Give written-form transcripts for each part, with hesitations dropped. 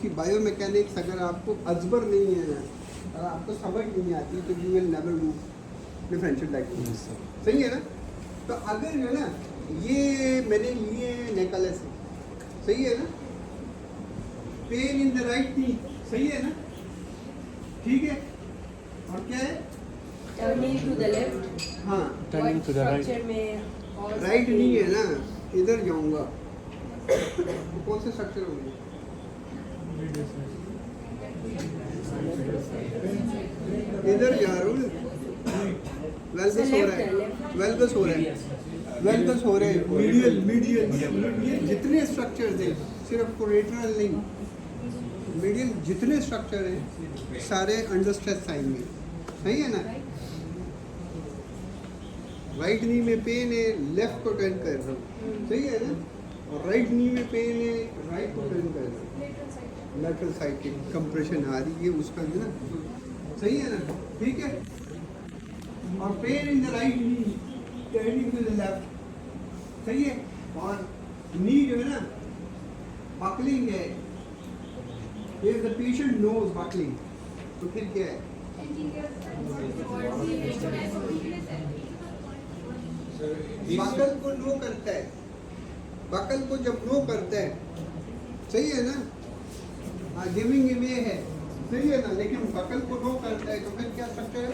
उसकी बायोमैकेनिक्स अगर आपको अजबर नहीं है ना, अगर आपको समझ नहीं आती तो you will never do differential diagnosis. सही है ना? तो अगर जो है ना ये मैंने लिए नेकलेस है, सही है ना, pain in the right knee, सही है ना, ठीक है, और क्या है, टर्निंग टू द लेफ्ट, हाँ turning to the right, structure में और राइट नहीं है ना, इधर जाऊंगा, कौन से स्ट्रक्चर होंगे, इधर जा रहा हूँ, वेल्गस हो रहा है, वेल्गस हो रहा है, वेल्गस हो रहे हैं, मीडियल मीडियल जितने स्ट्रक्चर थे, सिर्फ कोलेटरल नहीं, मीडियल जितने स्ट्रक्चर हैं सारे अंडर स्ट्रेस आएंगे, सही है ना। राइट नी में पेन है, लेफ्ट को टर्न कर रहा हूँ, सही है ना, और राइट नी में पेन है, राइट को टर्न कर रहा हूँ, लेटरल साइड की कंप्रेशन आ रही है उसका जो ना, सही है ना, ठीक है, और pain in the right knee turning to the left, सही है, और नी जो है ना बकलिंग है, if the patient knows buckling तो फिर क्या है, बकल को नो करता है, बकल को जब नो करता है, सही है ना, गिविंग इवे है, सही है ना, लेकिन बकल को नो करता है तो फिर क्या स्ट्रक्चर है,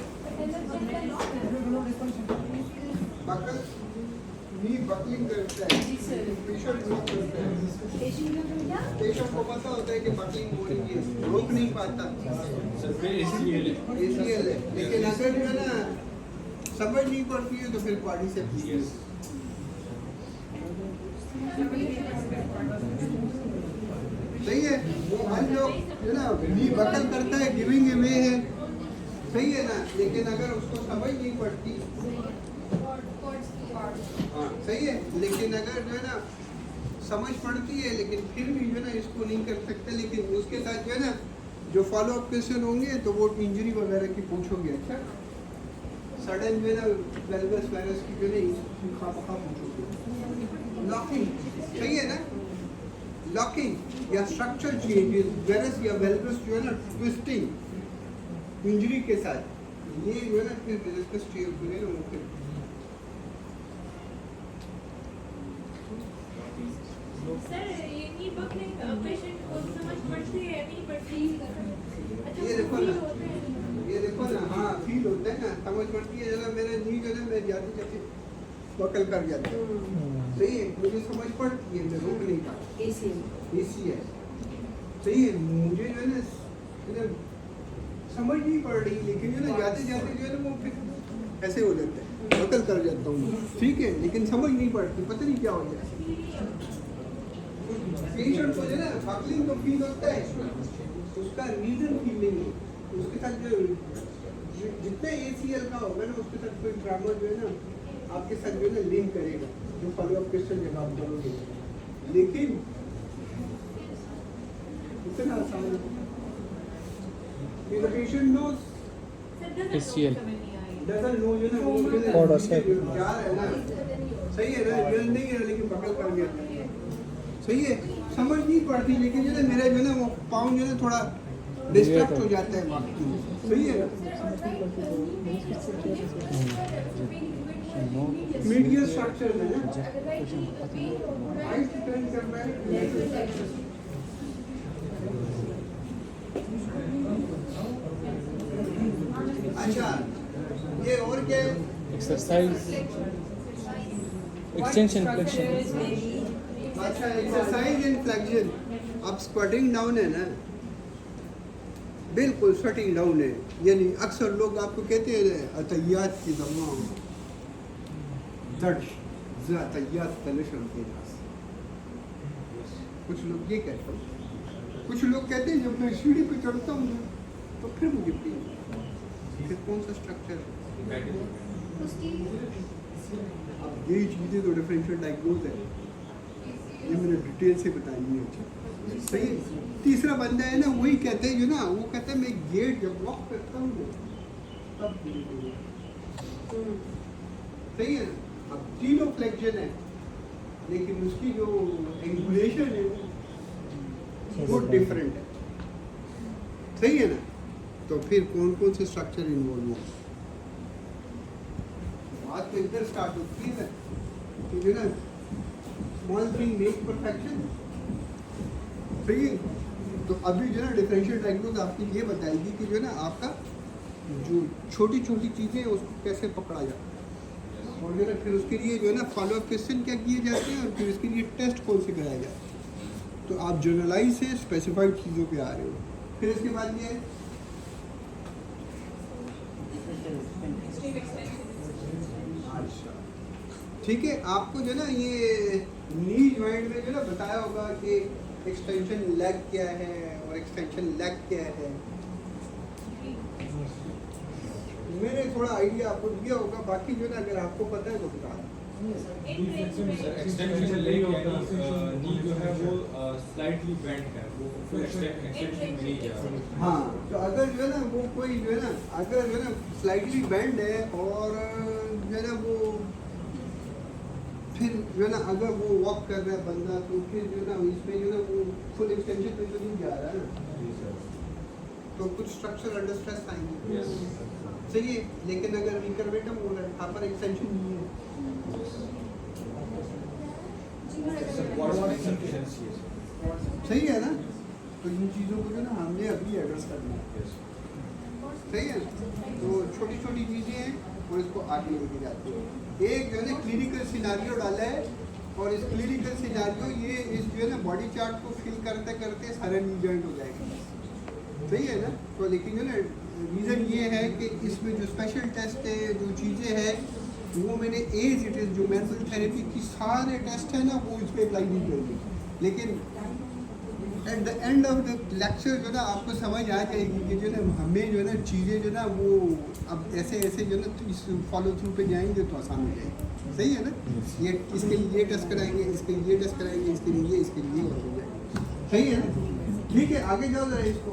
बकल नी बकलिंग करता है, पेशेंट नो करता है, पेशेंट को पता होता है कि बकलिंग हो रही है, रोक नहीं पाता, ACL है, लेकिन अगर जो है ना समझ नहीं पड़ती है तो फिर बॉडी से सही है, मान लो जो ना नी बकल करता है, गिविंग अवे है, सही है ना, लेकिन अगर उसको समझ नहीं पड़ती, हाँ सही है, लेकिन अगर जो है ना समझ पड़ती है लेकिन फिर भी जो है ना इसको नहीं कर सकते, लेकिन उसके साथ जो है ना जो फॉलो अप क्वेश्चन होंगे तो वो इंजरी वगैरह की पूछोगे, अच्छा सडन जो है ना वेल्गस वायरस की जो है खा पूछोगे, लॉकिंग, सही है ना, लॉकिंग या स्ट्रक्चर चेंजेस, वायरस या वेल्गस जो है ना ट्विस्टिंग इंजरी के साथ, ये जो है ना फिर डिस्कस चाहिए ना वो फिर सर ये नी बकलिंग पेशेंट को समझ पड़ती है नहीं पड़ती, अच्छा ये देखो फील ना, होते हैं, ये देखो ना, हाँ फील होता है ना, समझ पड़ती है, जरा मेरा नी जो है मैं जाते जाते बकल कर जाता हूँ, सही है, मुझे समझ पड़ती है, मैं रोक नहीं पाता, एसी है, सही है, मुझे जो है ना समझ नहीं पड़ रही, लेकिन जो है ना जाते जाते जो है ना वो फिर ऐसे हो जाता है, बकल कर जाता हूँ, ठीक है, लेकिन समझ नहीं पड़ती, पता नहीं क्या हो जाए, पेशेंट को जो है ना बकलिंग तो फील होता है, उसका रीजन फील नहीं है, उसके साथ जो जितने ACL का होगा ना उसके साथ कोई ट्रामा जो है ना आपके साथ जो है ना लिंक करेगा, जो फॉलो अप क्वेश्चन जब आप करोगे, लेकिन इतना आसान है, patient knows ACL doesn't know जो है ना वो जा रहा है ना, सही है ना, रियल नहीं है लेकिन बकल कर गया, सही है, समझ नहीं पड़ती, लेकिन जो है मेरा जो है ना वो पाँव जो है थोड़ा डिस्ट्रैक्ट हो जाता है वक्त में, सही है, मीडियल स्ट्रक्चर है ना, राइट टर्न कर रहा है, अच्छा ये और क्या है, एक्सरसाइज, एक्सटेंशन, फ्लेक्शन, अच्छा एक्सरसाइज एंड फ्लेक्शन, अब स्क्वाटिंग डाउन है ना, बिल्कुल स्क्वाटिंग डाउन है, यानी अक्सर लोग आपको कहते हैं अतैयात की दवा दर्द अतैयात तलशम के नास, कुछ लोग ये कहते हैं, कुछ लोग कहते हैं जब मैं सीढ़ी पे चढ़ता हूँ तो फिर मुझे पीन, फिर कौन सा स्ट्रक्चर है, अब यही चीज़ें तो डिफरेंशियल डायग्नोज है, ये मैंने डिटेल से बतानी है, अच्छा सही है। तीसरा बंदा है ना वही कहते हैं जो ना वो कहते हैं मैं गेट जब लॉक करता हूँ तब सही है ना, अब तीनों फ्लेक्शन है लेकिन उसकी जो एंगुलेशन है वो डिफरेंट है, सही है ना? तो फिर कौन कौन से स्ट्रक्चर इन्वॉल्व हो? बात तो इधर स्टार्ट होती है कि जो ना स्मॉल थिंग मेक परफेक्शन। सही है? तो अभी जो ना डिफरेंशियल डायग्नोज आपको ये बताएगी कि जो है ना आपका जो छोटी छोटी चीज़ें हैं उसको कैसे पकड़ा जाए, और जो है ना फिर उसके लिए जो है ना फॉलोअप क्वेश्चन क्या किए जाते हैं, और फिर उसके लिए टेस्ट कौन से कराए जाते हैं। तो आप जनरलाइज से स्पेसिफाइड चीज़ों पे आ रहे हो। फिर इसके बाद ये है अच्छा, ठीक है। आपको जो ना ये नी जॉइंट में जो ना बताया होगा कि एक्सटेंशन लेग क्या है और एक्सटेंशन लेग क्या है। मैंने थोड़ा आइडिया आपको दिया होगा, बाकी जो ना अगर आपको पता है तो बता दो। एक्सटेंशन लेग नी जो है वो स्लाइटली बेंड है, वो फुल एक्सटेंशन में नहीं जा रहा। हाँ, तो अगर जो है ना वो कोई जो है ना अगर जो है ना स्लाइटली बेंड है और जो है ना वो फिर जो है ना अगर वो वॉक कर रहा है बंदा, तो फिर जो है ना इसमें जो है ना वो फुल एक्सटेंशन पे तो नहीं जा रहा है ना, तो कुछ स्ट्रक्चर अंडर स्ट्रेस आएंगे। सही है, लेकिन अगर रिकर्वेटम हो रहा है, यहाँ पर एक्सटेंशन नहीं है, सही है ना? तो इन चीज़ों को जो ना हमने अभी एड्रेस करना है। सही है, तो छोटी छोटी चीज़ें हैं और इसको आगे लेके जाते हैं। एक जो है ना क्लिनिकल सिनारियो डाला है, और इस क्लिनिकल सिनारियो ये इस जो है ना बॉडी चार्ट को फिल करते करते सारे नी जॉइंट हो जाएगा। सही है ना? तो लेकिन जो ना रीज़न ये है कि इसमें जो स्पेशल टेस्ट है, जो चीज़ें हैं वो मैंने एज इट इज़ जो मैनुअल थेरेपी की सारे टेस्ट है ना वो इस पर अप्लाई नहीं करेंगे, लेकिन at the end of the lecture जो ना आपको समझ आ जाएगी कि जो ना हमें जो ना चीज़ें जो ना वो अब ऐसे ऐसे जो ना इस फॉलो थ्रू पे जाएंगे तो आसान हो जाएगी। सही है ना? ये इसके लिए ये टेस्ट कराएंगे, इसके लिए ये टेस्ट कराएंगे, इसके लिए ये और हो जाएगा। सही है ना? ठीक है, आगे जाओ जरा इसको।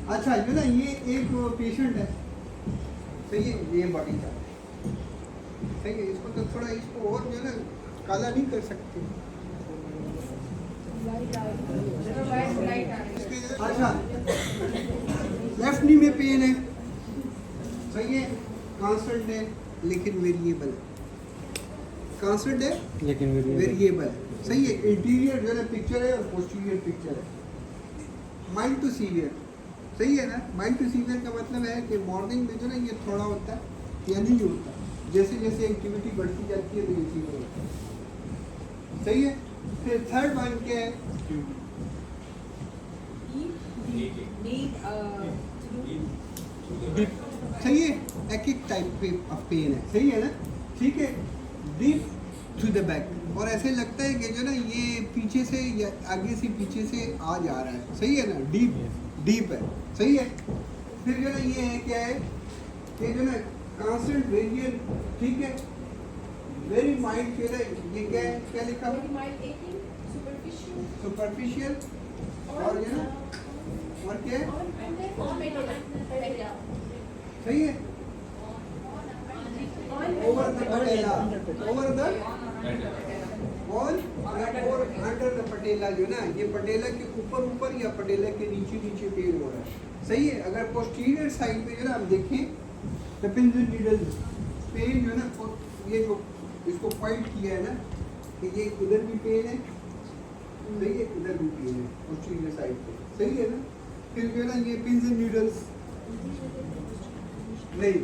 अच्छा, जो ना ये एक पेशेंट है, सही है, ये बॉडी का सही है, इसको तो थोड़ा इसको और जो है ना काला नहीं कर सकते। अच्छा, लेफ्ट नी में पेन है, सही है, कांस्टेंट है लेकिन वेरिएबल है, कांस्टेंट है लेकिन वेरिएबल है। सही है, इंटीरियर जो है पिक्चर है और पोस्टीरियर पिक्चर है। माइल्ड टू सीवियर, सही है ना? माइल्ड टू सीवियर का मतलब है कि मॉर्निंग में जो ना ये थोड़ा होता है या नहीं होता, जैसे जैसे एक्टिविटी बढ़ती जाती है तो ये सीवियर होता है। सही है, फिर थर्ड वन क्या है? सही है, एक टाइप ऑफ पेन है। सही है ना? ठीक है, डीप टू द बैक, और ऐसे लगता है कि जो ना ये पीछे से या आगे से पीछे से आ जा रहा है। सही है ना? डीप है। सही है, फिर जो ना ये है क्या है कि जो ना कांस्टेंट वेरिएबल, ठीक है, वेरी माइल्ड, फिर है ये क्या है, क्या लिखा हुआ? सुपरफिशियल, और ये ना और क्या है? सही है, over the patella, over the और अंडर द पटेला, जो ना ये पटेला के ऊपर ऊपर या पटेला के नीचे नीचे पेन हो रहा है। सही है, अगर पोस्टीरियर साइड पे जो ना आप देखें तो पिंस एंड नीडल्स पेन जो है ना, ये जो इसको पॉइंट किया है ना कि ये इधर भी पेन है, सही है, इधर भी पेन है पोस्टीरियर साइड पे। सही है ना? फिर जो है ना ये पिंस एंड नीडल्स नहीं,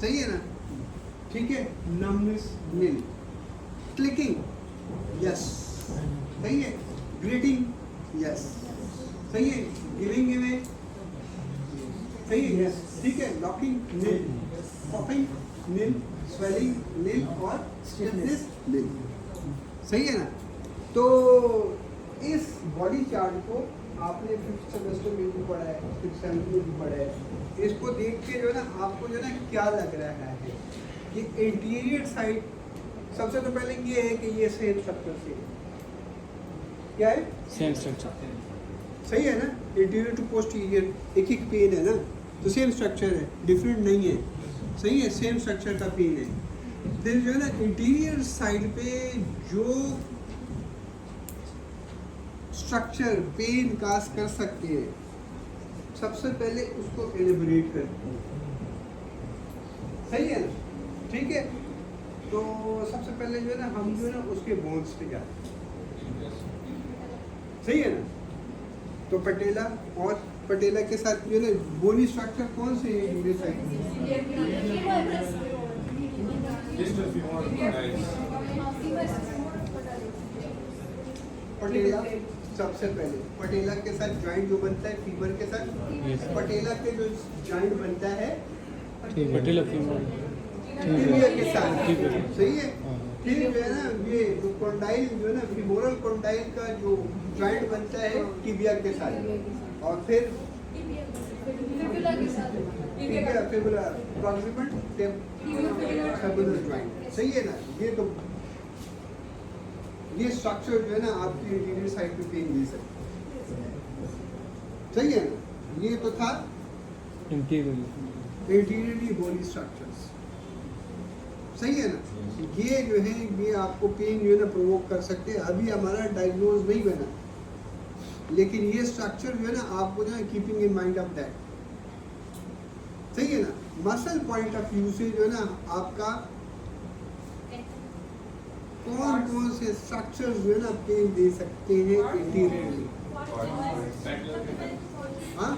सही है ना? ठीक है, नमनेस नील, क्लिकिंग यस, सही है, ग्रीटिंग यस, सही है, गिविंग अवे, सही है, यस, ठीक है, लॉकिंग नील, पॉपिंग नील, स्वेलिंग नील और स्टिफनेस नील। सही है ना? तो इस बॉडी चार्ट को आपने 5th सेमेस्टर में भी पढ़ा है, 6th 7th में भी पढ़ा है। इसको देख के जो है ना आपको जो है ना क्या लग रहा है कि इंटीरियर साइड, सबसे तो पहले ये है कि ये सेम स्ट्रक्चर से क्या है, सेम स्ट्रक्चर। सही है ना? इंटीरियर टू पोस्टीरियर एक ही पेन है ना, तो सेम स्ट्रक्चर है, डिफरेंट नहीं है। सही है, सेम स्ट्रक्चर का पेन है। फिर जो है ना इंटीरियर साइड पे जो स्ट्रक्चर पेन काज कर सकते हैं, सबसे पहले उसको एलिबरेट करते हैं। सही है ना? ठीक है, तो सबसे पहले जो है ना हम जो है ना उसके बोन्स पे जाते हैं। सही है ना? तो पटेला और पटेला के साथ जो है ना बोनी स्ट्रक्चर कौन से है uric side? Just a few more guys. पटेला सबसे पहले, पटेला के साथ जॉइंट जो बनता है फीमर के साथ, Yes. पटेला के जो जॉइंट बनता है ठीक है पटेला फीमर टिबिया के साथ। ठीक है। सही है। हाँ। फिर जो है ना ये जो कॉन्डाइल जो है ना फीमोरल कॉन्डाइल का जो जॉइंट बनता है टिबिया के साथ, और फिर tibia fibula proximal tabular joint. सही है ना? ये तो ये स्ट्रक्चर जो है ना आपकी इंटीरियर साइड पे पेन दे सकते हैं। सही है ना? ये तो था इंटीरियर इंटीरियरली बोनी स्ट्रक्चर्स। सही है ना? ये जो है ये आपको पेन जो है ना प्रोवोक कर सकते हैं। अभी हमारा डायग्नोज नहीं बना, लेकिन ये स्ट्रक्चर जो है ना आपको जो है keeping in mind of that. सही है ना? मसल पॉइंट ऑफ व्यू से जो है ना आपका कौन कौन से स्ट्रक्चर जो है ना पेन दे सकते हैं इंटीरियरली। हाँ,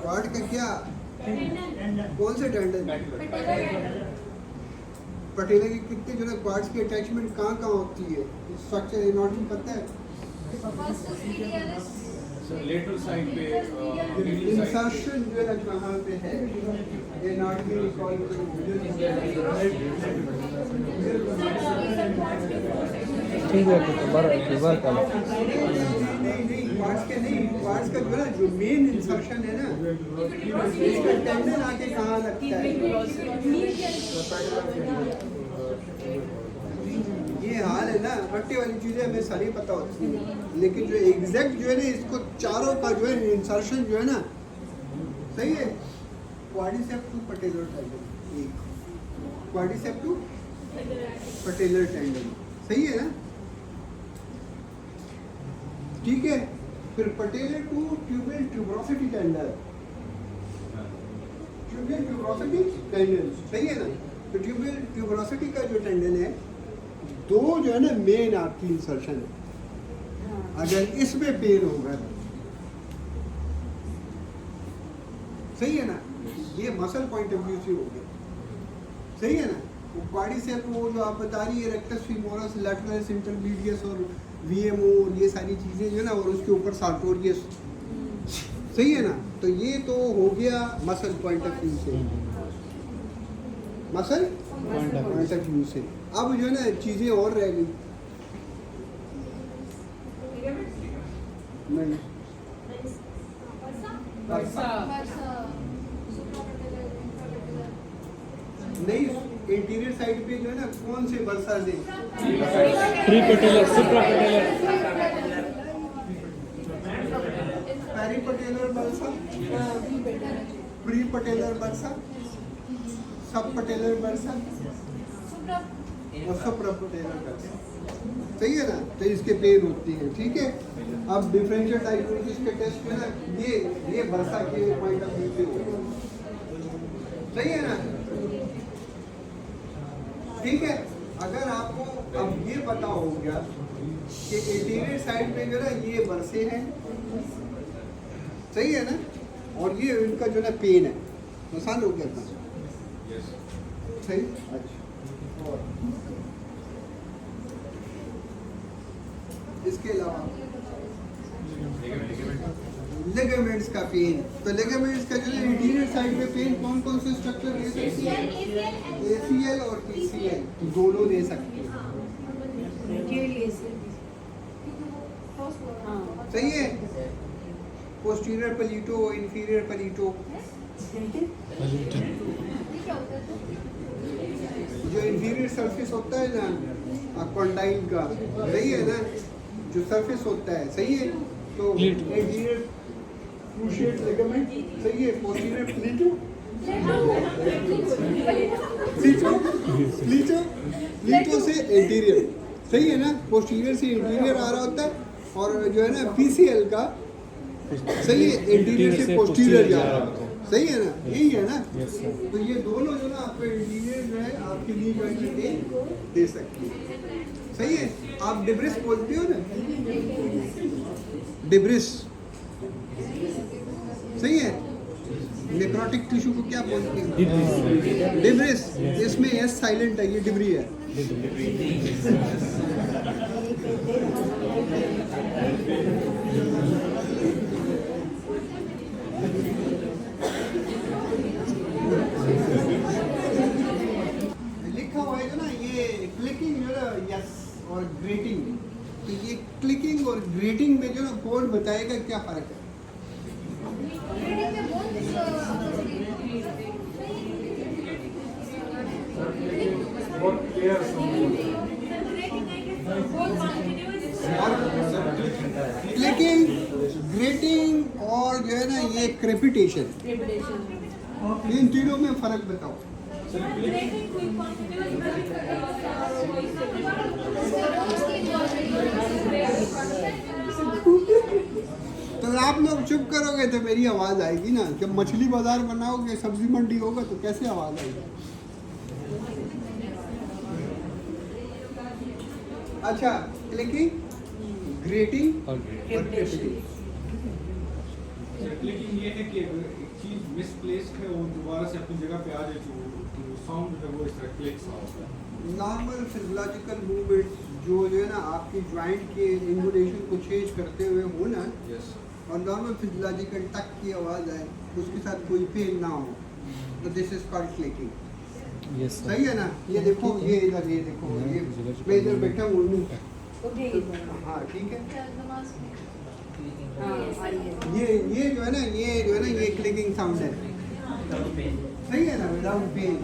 क्वाड का क्या, कौन से टेंडन? पटेला के कितने जो है क्वाड्स की अटैचमेंट कहाँ कहाँ होती है? स्ट्रक्चर एनाटॉमी पता है? So lateral side पे medial side इंसर्शन जो है ना कहाँ पे है? एनाटॉमी रिकॉल ठीक है तो बार का नहीं क्वाड्स के नहीं, क्वाड्स का जो है ना जो मेन इंसर्शन है ना इसका टेंडन आके कहाँ लगता है? ये हाल है ना, रट्टे वाली चीजें हमें सारी पता होती है, लेकिन जो एग्जैक्ट जो है ना इसको चारों का जो है इंसर्शन जो है ना, सही है, क्वाड्रिसेप्स टू पटेलर टेंडन, एक क्वाड्रिसेप्स टू पटेलर टेंडन। सही है ना? ठीक है, फिर patellar to tubal tuberosity tendon, tubal tuberosity tendon. सही है ना? तो ट्यूबल ट्यूबरोसिटी का जो टेंडन है दो जो है ना मेन आपकी इंसर्शन है। अगर इसमें पेन होगा, सही है ना, ये मसल पॉइंट ऑफ व्यू से हो गया। सही है ना? वो क्वाड्रिसेप्स वो जो आप बता रही है रेक्टस फीमोरस लैटरलिस इंटरमीडियस और वीएमओ ये सारी चीजें जो है ना, और उसके ऊपर सार्टोरियस। सही है ना? तो ये तो हो गया मसल पॉइंट ऑफ व्यू से, मसल पॉइंट ऑफ व्यू से। अब जो है ना चीजें और रह गई। नहीं, नहीं इंटीरियर साइड पे जो है ना कौन से बरसा से प्री पटेलर सुप्रा पटेलर पैरी पटेलर बरसा, प्री पटेलर बरसा, सब पटेलर बरसा और सुप्रा पटेलर बरसा। सही है ना? तो इसके पेन होती है। ठीक है, अब डिफरेंशियल डायग्नोसिस के टेस्ट में ना ये बरसा के पॉइंट ऑफ व्यू से होगा। सही है ना? ठीक है, अगर आपको अब ये पता हो गया कि इंटीरियर साइड पे जो है ना ये बरसे हैं, सही है ना, और ये इनका जो है पेन है, आसान हो गया था। सही। अच्छा, और इसके अलावा लिगामेंट्स का पेन, तो लिगामेंट्स का जो है इंटीरियर साइड पे पेन कौन कौन से स्ट्रक्चर दे सकती है? ACL और PCL दोनों दे सकते हैं। सही है? पोस्टीरियर पलीटो, इंफीरियर पलीटो, जो इंफीरियर सरफेस होता है ना कॉन्डाइल का, सही है ना, जो सरफेस होता है, सही है, तो इंटीरियर क्रूशिएट लिगामेंट, सही है, पोस्टीरियर प्लीटो, प्लीटो से इंटीरियर, सही है ना, पोस्टीरियर से इंटीरियर आ रहा होता है, और जो है ना PCL का सही है, इंटीरियर से पोस्टीरियर जा रहा होता है। सही है ना, यही है ना। Yes sir. तो ये दोनों जो ना आपको इंटीरियर जो है आपके नी जॉइंट में पेन दे सकती है। सही है। आप डिब्रिस बोलते हो ना, डिब्रिस, सही है। नेक्रोटिक टिश्यू को क्या बोलते हैं? डिब्रिस। इसमें एस साइलेंट है, ये डिब्री है। लिखा हुआ है जो ना ये क्लिकिंग जो ना, यस, और ग्रेटिंग। तो ये क्लिकिंग और ग्रेटिंग में जो ना कौन बताएगा क्या फर्क है? क्लिकिंग, ग्रेटिंग और जो है ना ये क्रेपिटेशन, इन तीनों में फर्क बताओ। तो आप लोग चुप करोगे तो मेरी आवाज आएगी ना। जब मछली बाजार बनाओगे, सब्जी मंडी होगा, तो कैसे आवाज आएगी? अच्छा, क्लिकिंग, ग्रेटिंग और क्रेपिटेशन। लेकिन ये है कि अगर एक चीज मिसप्लेस्ड है और दोबारा से अपनी जगह पे आ जाए तो साउंड है वो इस तरह क्लिक साउंड है। नॉर्मल फिजियोलॉजिकल मूवमेंट्स जो है ना आपकी ज्वाइंट के इंगुलेशन को चेंज करते हुए हो ना, यस और नॉर्मल फिजियोलॉजिकल टक की आवाज़ आए, उसके साथ कोई पेन ना हो, तो this is called clicking. Yes सही है ना। ये देखो, ये इधर, ये देखो, ये मैं इधर बैठा हूँ उर्दू। हाँ ठीक है। ये जो है ना, ये क्लिकिंग साउंड है। सही है ना, विदाउट पेन।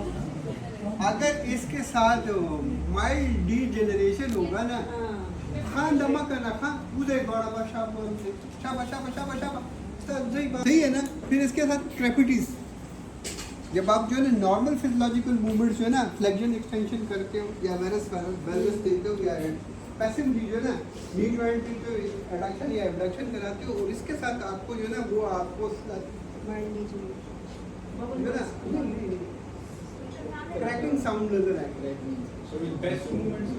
अगर इसके साथ माइल्ड डीजेनरेशन होगा ना, खान दमक ना खा उदय गौड़ा सही है ना। फिर इसके साथ क्रेपिटीज। जब आप जो है ना नॉर्मल फिजियोलॉजिकल मूवमेंट्स जो है ना, फ्लेक्शन एक्सटेंशन करते हो या वेरस देते हो, या पैसिवली जो है ना नी जॉइंट जो एडक्शन या एबडक्शन कराते हो, और इसके साथ आपको जो है ना वो आपको क्रैकिंग साउंड नजर आएगा। So with best movements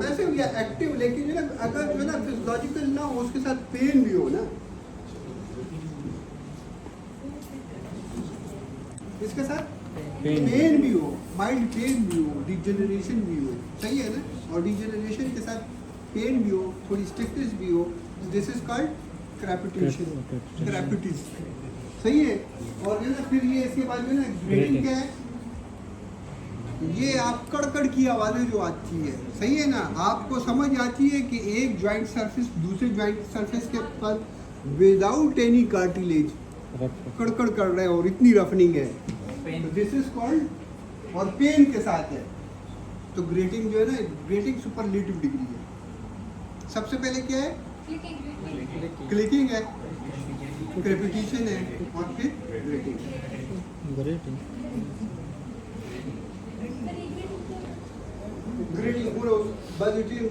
passive या एक्टिव, लेकिन जो है ना अगर जो है ना फिजियोलॉजिकल ना हो, उसके साथ पेन भी हो ना, इसके साथ पेन भी हो, माइल्ड पेन भी हो, डिजेनरेशन भी हो। सही है ना। और डिजेनरेशन के साथ पेन भी हो, थोड़ी स्टिफनेस भी हो, दिस इज कॉल्ड क्रेपिटेशन, क्रेपिटिस। सही है। और जो है ना फिर ये इसके बाद जो है ना ग्रेटिंग क्या है? ये आप कड़कड़ की आवाज़ें जो आती है, सही है ना, आपको समझ आती है कि एक जॉइंट सरफेस दूसरे जॉइंट सरफेस के पर विदाउट एनी कार्टिलेज कड़कड़ कर रहे हैं और इतनी रफनिंग है, तो दिस इज कॉल्ड, और पेन के साथ है। तो ग्रेटिंग जो है ना, ग्रेटिंग सुपरलेटिव डिग्री है। सबसे पहले क्या है? क्लिकिंग है, क्रेपिटेशन है, और फिर ग्रेटिंग। ग्रेटिंग पूरा बजटिंग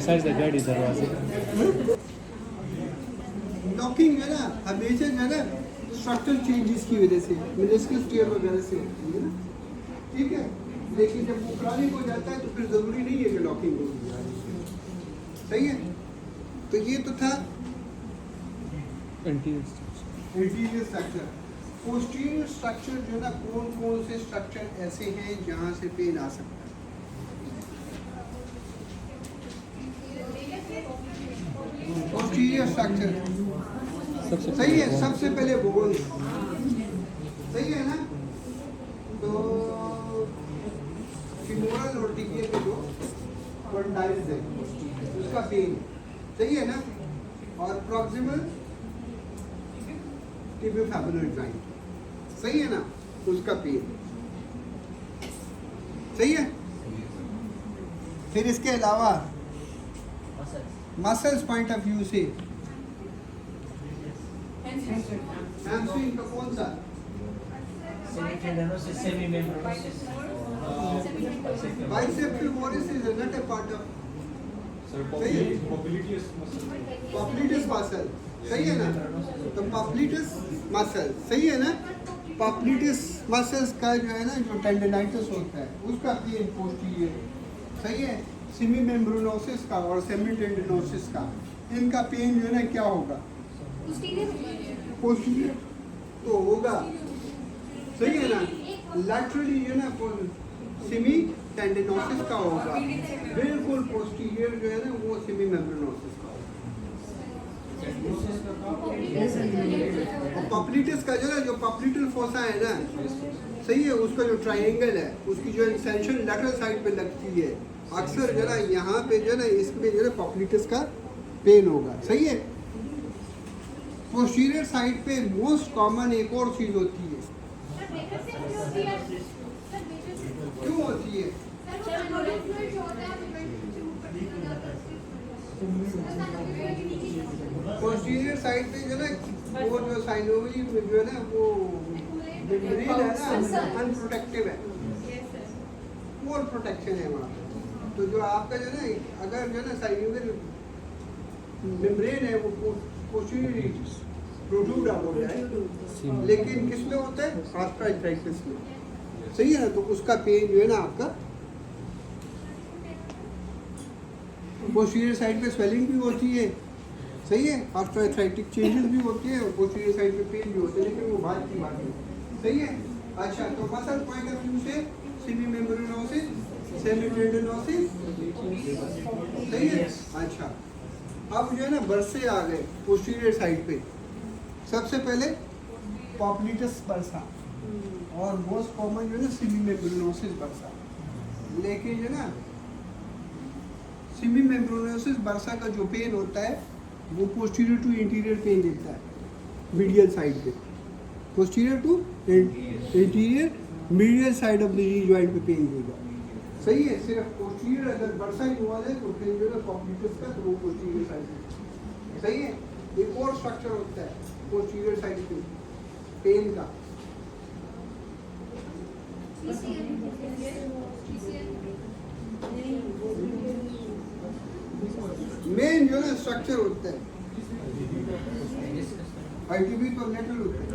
साइज द गाड़ी दरवाजे नॉकिंग है ना, हमेशा जो है ना स्ट्रक्चरल चेंजेस की वजह से, मेनिस्कस टियर वगैरह से होती है ना, ठीक है। लेकिन जब वो क्रॉनिक हो जाता है तो फिर ज़रूरी नहीं है कि लॉकिंग हो। सही है। तो ये तो था एंटीरियर स्ट्रक्चर। पोस्टीरियर स्ट्रक्चर जो है ना, कौन कौन से स्ट्रक्चर ऐसे हैं जहाँ से पेन आ सकता है? पोस्टीरियर स्ट्रक्चर सही है। सबसे पहले बोन, सही है ना। तो फीमोरल और टिबियल के जो कंडाइल्स है उसका पेन, सही है ना। और प्रॉक्सिमल टिबियोफेबुलर जॉइंट, सही है ना, उसका पेन। सही है। फिर इसके अलावा मसल्स पॉइंट ऑफ व्यू से हैमस्ट्रिंग का कौन सा? Bicep femoris is not a part of Sir, सही है। popliteus muscle. popliteus muscle, सही है ना? तो popliteus muscle सही है ना? popliteus muscles का जो है ना, जो टेंडनाइटिस होता है उसका पेन पोस्टीरियर, सही है। सेमीमेम्ब्रेनोसिस का और सेमीटेंडिनोसिस का, इनका पेन जो है ना क्या होगा? पोस्टीरियर तो होगा, सही है ना। लैटरली जो है ना सेमी टेंडिनोसिस का होगा, बिल्कुल पोस्टीरियर जो है ना वो सेमी मेम्ब्रेनोसिस का होगा। और पॉप्लिटस का जो है, जो पॉप्लिटल फोसा है ना, सही है, उसका जो ट्रायंगल है उसकी जो एक्सटेंशन लैटरल साइड पे लगती है, अक्सर जो है ना यहाँ पे जो है ना इसमें जो है पॉप्लिटस का पेन होगा, सही है। पोस्टीरियर साइड पे मोस्ट कॉमन एक और चीज होती है, क्यों होती है? पोस्टीरियर साइड पे जो है ना वो जो साइनोवियल में जो है ना वो मेम्ब्रेन है ना अनप्रोटेक्टिव है, पोर प्रोटेक्शन है वहाँ। तो जो आपका जो है ना अगर जो है ना साइनोवियल मेम्ब्रेन है वो पोस्टीरियर प्रोट्रूड आउट हो जाए, लेकिन किस में होता है? ऑस्टियोआर्थराइटिस में, सही है ना। तो उसका पेन जो है ना आपका पोस्टीरियर साइड पे स्वेलिंग भी होती है, सही है, ऑस्टियोआर्थराइटिक चेंजेस भी होते हैं और पोस्टीरियर साइड पे पेन भी होते हैं, लेकिन वो बात की बात है, सही है। अच्छा, तो मसल पॉइंट ऑफ व्यू से सेमीमेम्ब्रेनोसिस, सेमीटेंडिनोसिस, सही है। अच्छा, अब जो है ना बरसे आ गए पोस्टीरियर साइड पे। सबसे पहले पॉप्लिटस बरसा और मोस्ट कॉमन जो है ना सेमीमेम्ब्रेनोसिस बरसा, लेकिन जो है ना सेमीमेम्ब्रेनोसिस बरसा का जो पेन होता है वो पोस्टीरियर टू इंटीरियर पेन देता है, मीडियल साइड पे, posterior to interior medial side of the knee joint पे पेन देगा, सही है। सिर्फ पोस्टीरियर अगर बरसा ही हुआ है तो फिर जो है पॉप्लिटस का तो वो पोस्टीरियर साइड पे, सही है। एक और स्ट्रक्चर होता है पोस्टीरियर साइड पे पेन का, मेन जो है स्ट्रक्चर होता है आईटीबी तो लेटरल होता है,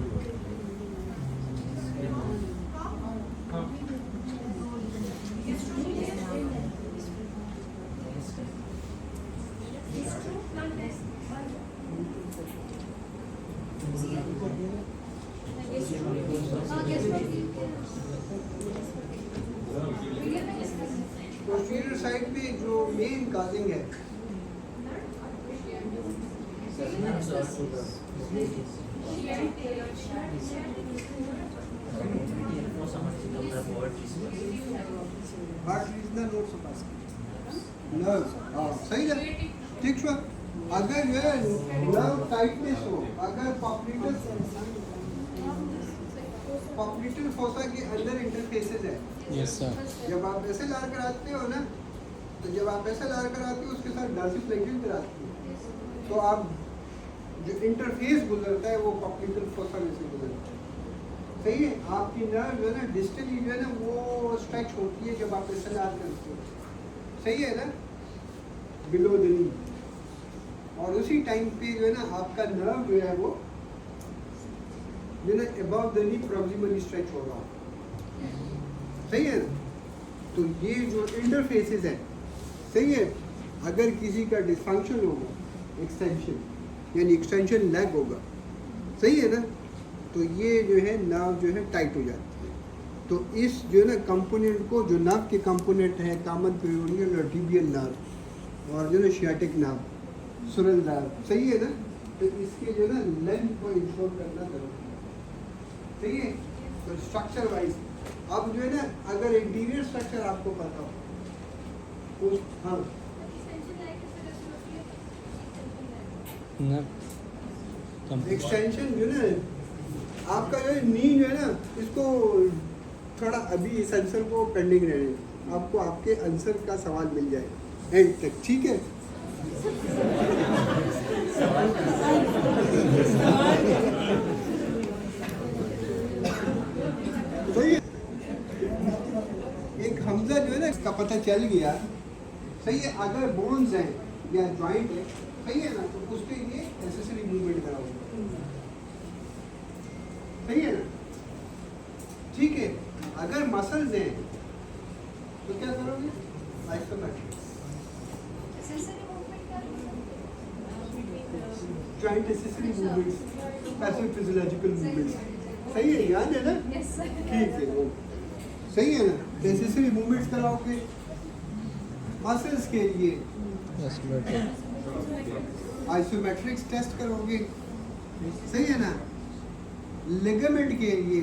पोस्टीरियर साइड पे जो मेन काजिंग है सही है, ठीक है। अगर जो है नर्व टाइटनेस हो, अगर पॉप्लिटल फोसा के अंदर इंटरफेसेस है, यस सर। जब आप ऐसे लार कराते हो ना, तो जब आप ऐसे लार कराते हो उसके साथ डॉर्सिस लेंगिस कराते हो, तो आप जो इंटरफेस गुजरता है वो पॉप्लिटल फोसा में से गुजरता है, सही है। आपकी नर्व जो है ना डिस्टली जो है ना वो स्ट्रेच होती है जब आप ऐसे लार करते हो, सही है ना, बिलो द नी, और उसी टाइम पे जो है ना आपका नर्व जो है वो जो है ना above the knee proximally stretch हो रहा हो, सही है ना। तो ये जो इंटरफेसेस है, सही है, अगर किसी का डिसफंक्शन होगा, एक्सटेंशन यानी एक्सटेंशन लैग होगा, सही है ना, तो ये जो है नर्व जो है टाइट हो जाती है। तो इस जो है ना कंपोनेंट को, जो नर्व के कंपोनेंट है कॉमन पेरियोनियल और टिबियल नर्व और जो है शियाटिक नर्व, सुरल नर्व, सही है ना, तो इसके जो है ना लेंथ को इंश्योर करना जरूरी है, सही है। तो स्ट्रक्चर वाइज अब जो है ना अगर इंटीरियर स्ट्रक्चर आपको पता हो उस, हाँ एक्सटेंशन जो है ना आपका जो है नी जो है ना इसको थोड़ा अभी सेंसर को पेंडिंग रहने, आपको आपके आंसर का सवाल मिल जाएगा एंड तक, ठीक है। सही है। एक हमजा जो है ना इसका पता चल गया, सही है। अगर बोन्स हैं या जॉइंट है, सही है ना, तो उसके लिए एसेसरी मूवमेंट कराओगे, सही है ना, ठीक है। अगर मसल्स हैं तो क्या करोगे? Isometric joint accessory movements, passive physiological movements, सही है, याद है ना? ठीक है, सही है ना। एसेसरी मूवमेंट्स कराओगे मसल्स के लिए, आइसोमेट्रिक्स टेस्ट करोगे, सही है ना। लिगामेंट के लिए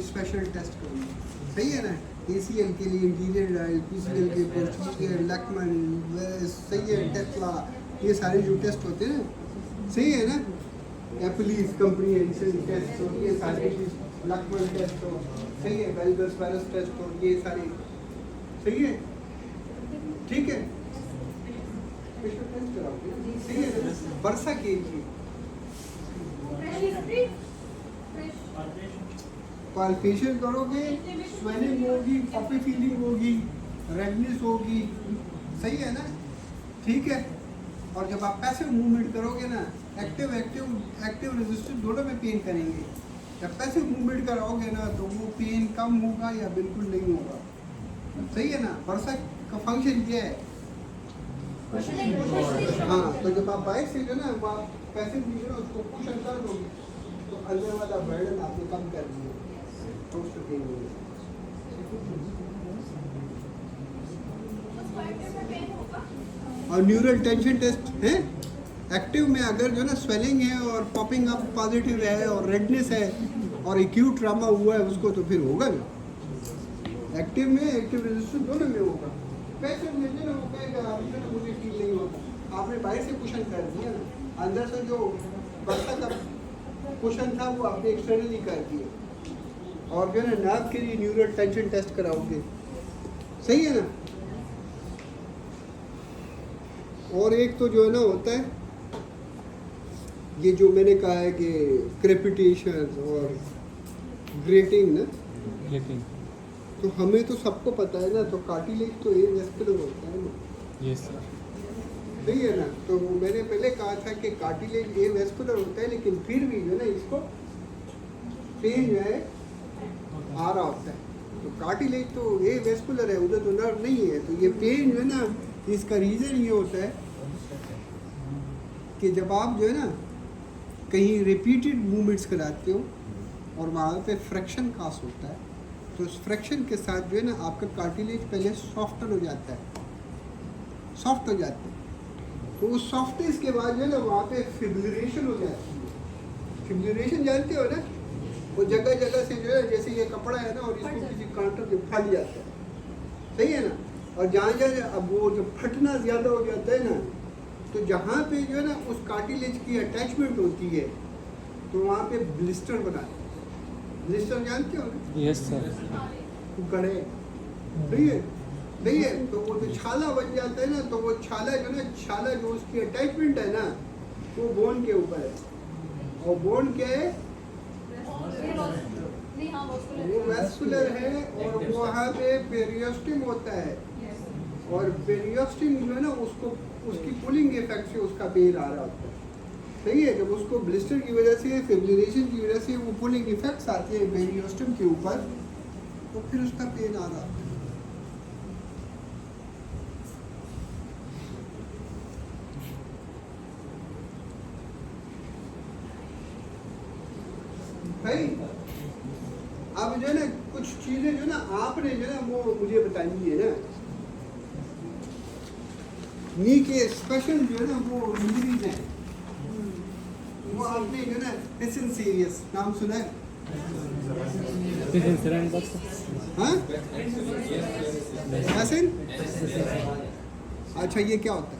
स्पेशल टेस्ट करोगे, सही है ना। ACL के लिए इंटीरियर डायल, PCL के पोस्टीरियर, लैक्मन, सही है, टेस्ला, ये सारे जो टेस्ट होते हैं ना, सही है ना। एप्लीज कंप्रीहेंशन टेस्ट हो, ये सारे लैक्मन टेस्ट हो, सही है, वेल्गस वायरस टेस्ट हो, ये सारे सही है, ठीक है। टेस्ट कराओगे, सही है ना। वर्षा के लिए पाल्पेशन करोगे, स्वेलिंग होगी, पफी फीलिंग होगी, रेडनेस होगी, सही है ना, ठीक है। और जब आप पैसिव मूवमेंट करोगे ना, एक्टिव रेजिस्टेंस दोनों में पेन करेंगे। जब पैसिव मूवमेंट कराओगे ना तो वो पेन कम होगा या बिल्कुल नहीं होगा, सही है ना। वर्षा का फंक्शन क्या है? हाँ, तो जब आप बाइक से जो ना वो आप पैसिव जो ना उसको पुश कर दोगे तो अंदर वाला बर्डन आपने कम कर दिया, तो उसको पेन होगा। और न्यूरल टेंशन टेस्ट है एक्टिव में, अगर जो ना स्वेलिंग है और पॉपिंग अप पॉजिटिव है और रेडनेस है और एक्यूट ट्रामा हुआ है उसको, तो फिर होगा ना। एक्टिव में एक्टिव रेजिस्टेंस दोनों में होगा। पैसिव में जो ना वो कहेगा मुझे फील नहीं होता, आपने बाहर से कुशन कर दिया ना, अंदर से जो वर्षा का कुशन था वो आपने एक्सटर्नली कर दिया। और जो है ना नर्व के लिए न्यूरल टेंशन टेस्ट कराओगे, सही है ना। और एक तो जो है ना होता है ये जो मैंने कहा है कि क्रेपिटेशन और ग्रेटिंग ना, तो हमें तो सबको पता है ना, तो कार्टिलेज तो ये वेस्कुलर होता है ना, यस सर, सही है ना। तो मैंने पहले कहा था कि कार्टिलेज ये वेस्कुलर होता है, लेकिन फिर भी जो है ना इसको पेन जो है आ रहा होता है। तो कार्टिलेज तो ये वेस्कुलर है, उधर तो नर्व नहीं है, तो ये पेन जो है ना इसका रीज़न ये होता है कि जब आप जो है ना कहीं रिपीटेड मूवमेंट्स कराते हो और वहाँ पे फ्रैक्शन कास्ट होता है, तो उस फ्रैक्शन के साथ जो है ना आपका कार्टिलेज पहले सॉफ्टन हो जाता है, सॉफ्ट हो जाता है। तो उस सॉफ्टनेस के बाद जो है ना वहाँ पे फिब्रिलेशन हो जाती है। फिब्रिलेशन जानते हो ना, वो जगह जगह से जो है जैसे ये कपड़ा है ना और इसको किसी कांटर पे फट जाता है, सही है ना। और जहाँ जहाँ अब वो जब फटना ज़्यादा हो जाता है ना, तो जहाँ पे जो है ना उस कार्टिलेज की अटैचमेंट होती है तो वहाँ पे ब्लिस्टर बनाते हैं। ब्लिस्टर जानते हो ना? यस सर, गड़े, सही है, सही है। तो वो जो छाला बन जाता है ना, तो वो छाला जो ना, छाला जो उसकी अटैचमेंट है ना वो बोन के ऊपर है। और बोन क्या है? वो वेस्कुलर है और वहाँ पे पेरियोस्टिम होता है। और पेरियोस्टिम जो है ना उसको उसकी पुलिंग इफेक्ट से उसका पेन आ रहा होता है, सही है। जब उसको ब्लिस्टर की वजह से, फिब्रिलेशन की वजह से वो पुलिंग इफेक्ट्स आते हैं पेरियोस्टिम के ऊपर, तो फिर उसका पेन आ रहा होता है। भाई अब जो है ना कुछ चीजें जो ना आपने जो है ना वो मुझे बतानी है ना। नी के स्पेशल जो है ना वो इंजरीज हैं, वो आपने जो है ना एसन सीरियस नाम सुना है? हाँ, एसन, अच्छा ये क्या होता है?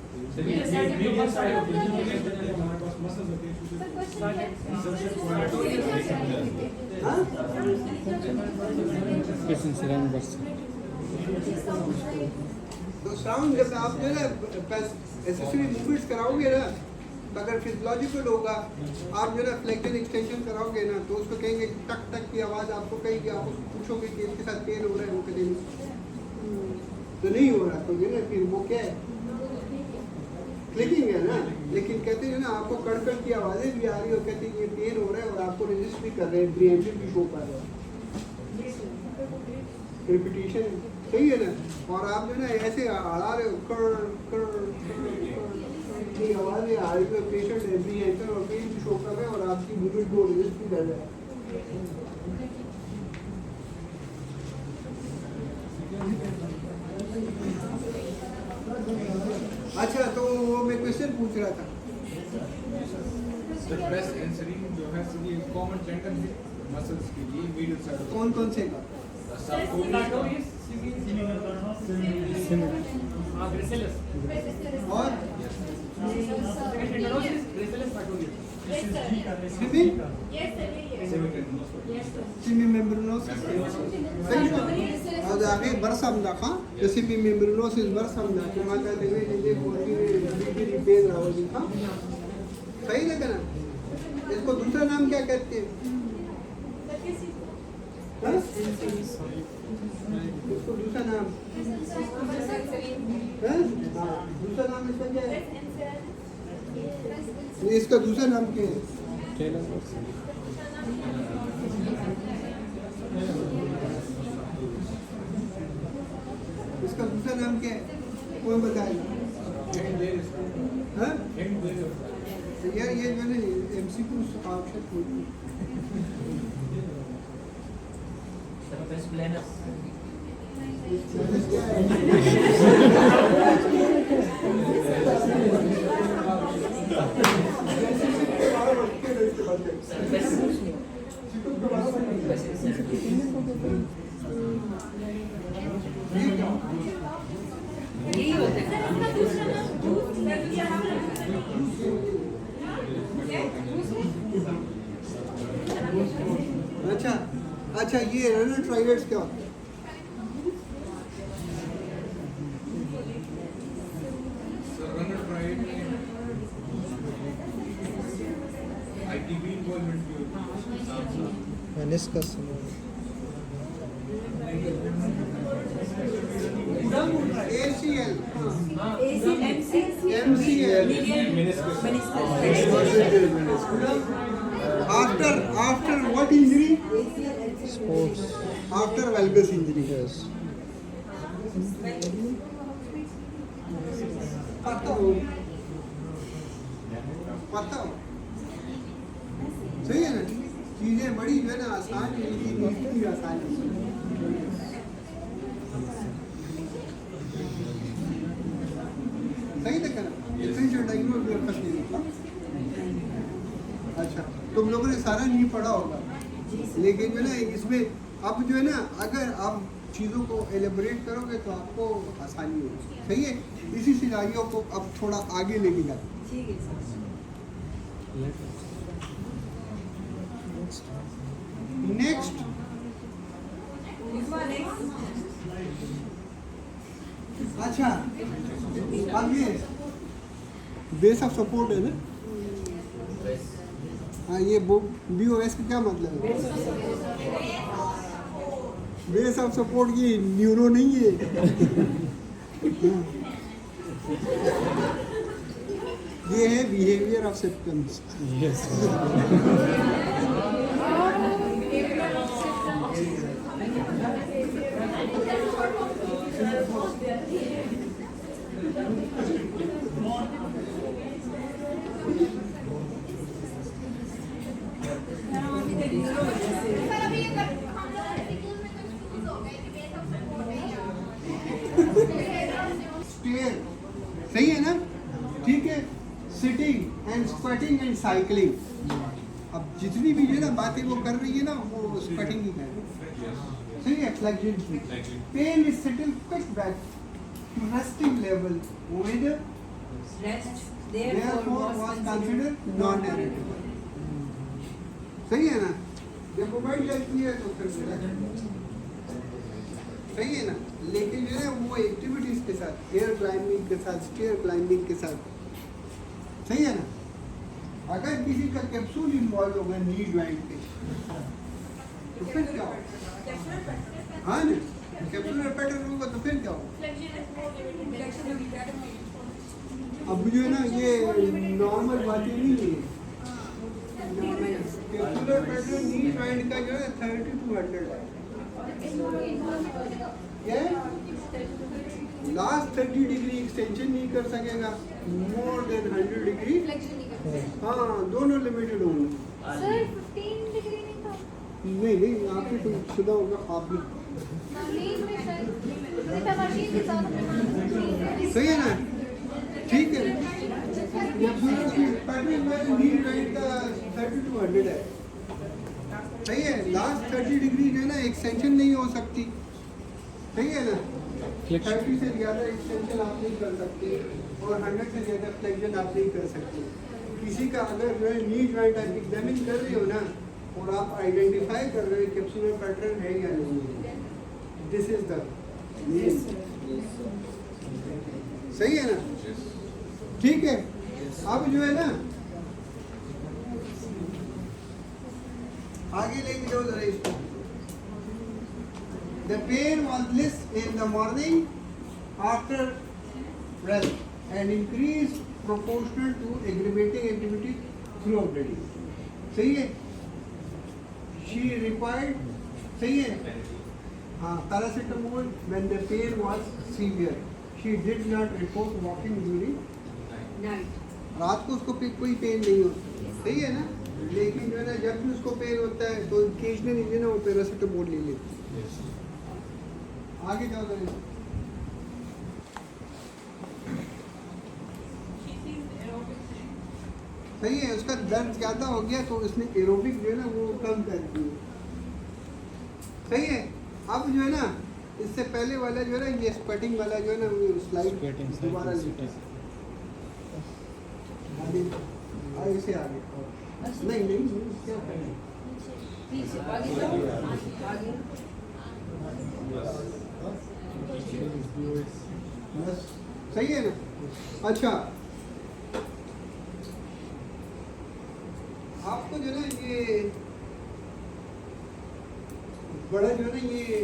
हाँ? किस इंसान बस तो साउंड जब आप जो है ना एसेसरी मूवमेंट्स कराओगे ना, तो अगर फिजियोलॉजिकल होगा, आप जो है ना फ्लेक्शन एक्सटेंशन कराओगे ना, तो उसको कहेंगे टक टक की आवाज़ आपको कहेगी, आप उसको पूछोगे कि इसके साथ पेन हो रहा है, वो कहेंगे तो नहीं हो रहा, तो जो है ना फिर वो क्या है, क्लिकिंग है ना। लेकिन कहते हैं ना आपको कड़कड़ की आवाज़ें भी आ रही है और कहते हैं ये पेन हो रहा है और आपको रजिस्ट भी कर रहे हैं, प्रीएम्पटिव भी शो कर रहे हैं, रिपीटिशन सही है ना। और आप जो ना ऐसे अड़ा रहे हो कर कर की आवाज़ें आ रही है, पेशेंट एप्रीहेंशन और पेन भी शो कर रहे हैं और आपकी मूवमेंट को रजिस्ट भी कर रहे हैं। अच्छा, तो वो मैं क्वेश्चन पूछ रहा था, ब्रेस्ट एंसरिंग जो है सभी कॉमन टेंडन है मसल्स के लिए मीडियल साइड कौन कौन से का और सिमी मेम्ब्रेनोसिस सही है। और आगे बरसम दाखा सिमी मेम्ब्रेनोसिस बरसम दा कि माता देवे जे बोली बीबी पेन रावली था सही लगा ना। इसको दूसरा नाम क्या कहते हैं? हाँ? इसको दूसरा नाम हाँ? दूसरा नाम इसका क्या है? इसका दूसरा नाम क्या है? इसका दूसरा नाम क्या है? कौन बताएगा? हाँ? तो यार ये मैंने एमसीक्यू ऑप्शन पूछी। यही होता है। अच्छा अच्छा, ये रेनाट्राइड्स क्या होता है? Meniscus ACL MCL after what injury? Sports. After valgus injury. Yes. पता हो सही है ना। चीजें बड़ी जो है ना आसान है, लेकिन इतनी आसान नहीं। सही देखा ना, डिफरेंशियल डायग्नोसिस भी फर्स्ट नहीं होता। अच्छा, तुम लोगों ने सारा नहीं पढ़ा होगा, लेकिन जो है ना इसमें अब जो है ना अगर आप चीज़ों को एलेबोरेट करोगे तो आपको आसानी होगी। सही है, इसी सिनारियो को अब थोड़ा आगे लेके जाते हैं। ठीक है सर। नेक्स्ट अच्छा, अब ये बेस ऑफ सपोर्ट है ना। हाँ, ये BOS का क्या मतलब है? बेस ऑफ सपोर्ट ये न्यूरो नहीं है। ये है बिहेवियर ऑफ सिम्पटम्स। Yes. सही है ना, ठीक है। Sitting and squatting and cycling, अब जितनी भी जो ना बातें वो कर रही है ना, वो स्क्वाटिंग ही कर रही है। सही है, flexibility. Pain is settle quick back to resting level with Rest therefore was considered non-narrative। सही है ना। जब मोबाइल चलती है तो फिर सही है ना। लेकिन जो है वो एक्टिविटीज के साथ, एयर क्लाइंबिंग के साथ, स्टेयर क्लाइंबिंग के साथ, सही है ना। अगर किसी का कैप्सूल इन्वॉल्व होगा नी ज्वाइंट पे तो फिर क्या होगा? हाँ ना, कैप्सूलर पैटर्न होगा तो फिर क्या होगा? अब जो है ना ये नॉर्मल बातें नहीं है। कैप्सूलर पैटर्न नी ज्वाइंट का जो है 30 to 100 है। क्या लास्ट 30 डिग्री एक्सटेंशन नहीं कर सकेगा, मोर देन 100 डिग्री हाँ दोनों लिमिटेड होंगे। सर 15 डिग्री नहीं था नहीं नहीं आपके कोई शुदा होगा आप भी नींद में सर मशीन के साथ सही है ना। ठीक है पैटर्न में नी ज्वाइंट का 30 to 100 है, सही है। लास्ट 30 डिग्री जो है ना एक्सटेंशन नहीं हो सकती, सही है ना। 30 से ज़्यादा एक्सटेंशन आप नहीं कर सकते और 100 से ज़्यादा फ्लेक्शन आप नहीं कर सकते। किसी का अगर जो है नी ज्वाइंट आप एग्जामिन कर रहे हो ना और आप आइडेंटिफाई कर रहे हो कैप्सूलर पैटर्न है या नहीं है, दिस इज द सही है ना। ठीक है अब जो है ना आगे लेके जाओ जरा इसको। The pain was less in the morning after rest and increased proportional to aggravating activity throughout the day. सही है। She required सही है हाँ paracetamol when the pain was severe. She did not report walking during night रात को उसको कोई pen नहीं होता, सही है ना। लेकिन जो है ना जब भी उसको पेन होता है तो ओकेजनली जो है ना वो पैरासिटामोल ले लेती है। आगे जाओ जरा। सही है उसका दर्द ज़्यादा हो गया तो उसने एरोबिक जो है ना वो कम कर दी, सही है। अब जो है ना इससे पहले वाला जो है ना ये स्पटिंग वाला जो है ना वो स्लाइड दोबारा आगे से आगे नहीं नहीं क्या करें पीछे आगे जाओ आगे बस सही है ना। अच्छा आपको जो है ना ये बड़ा जो है ना ये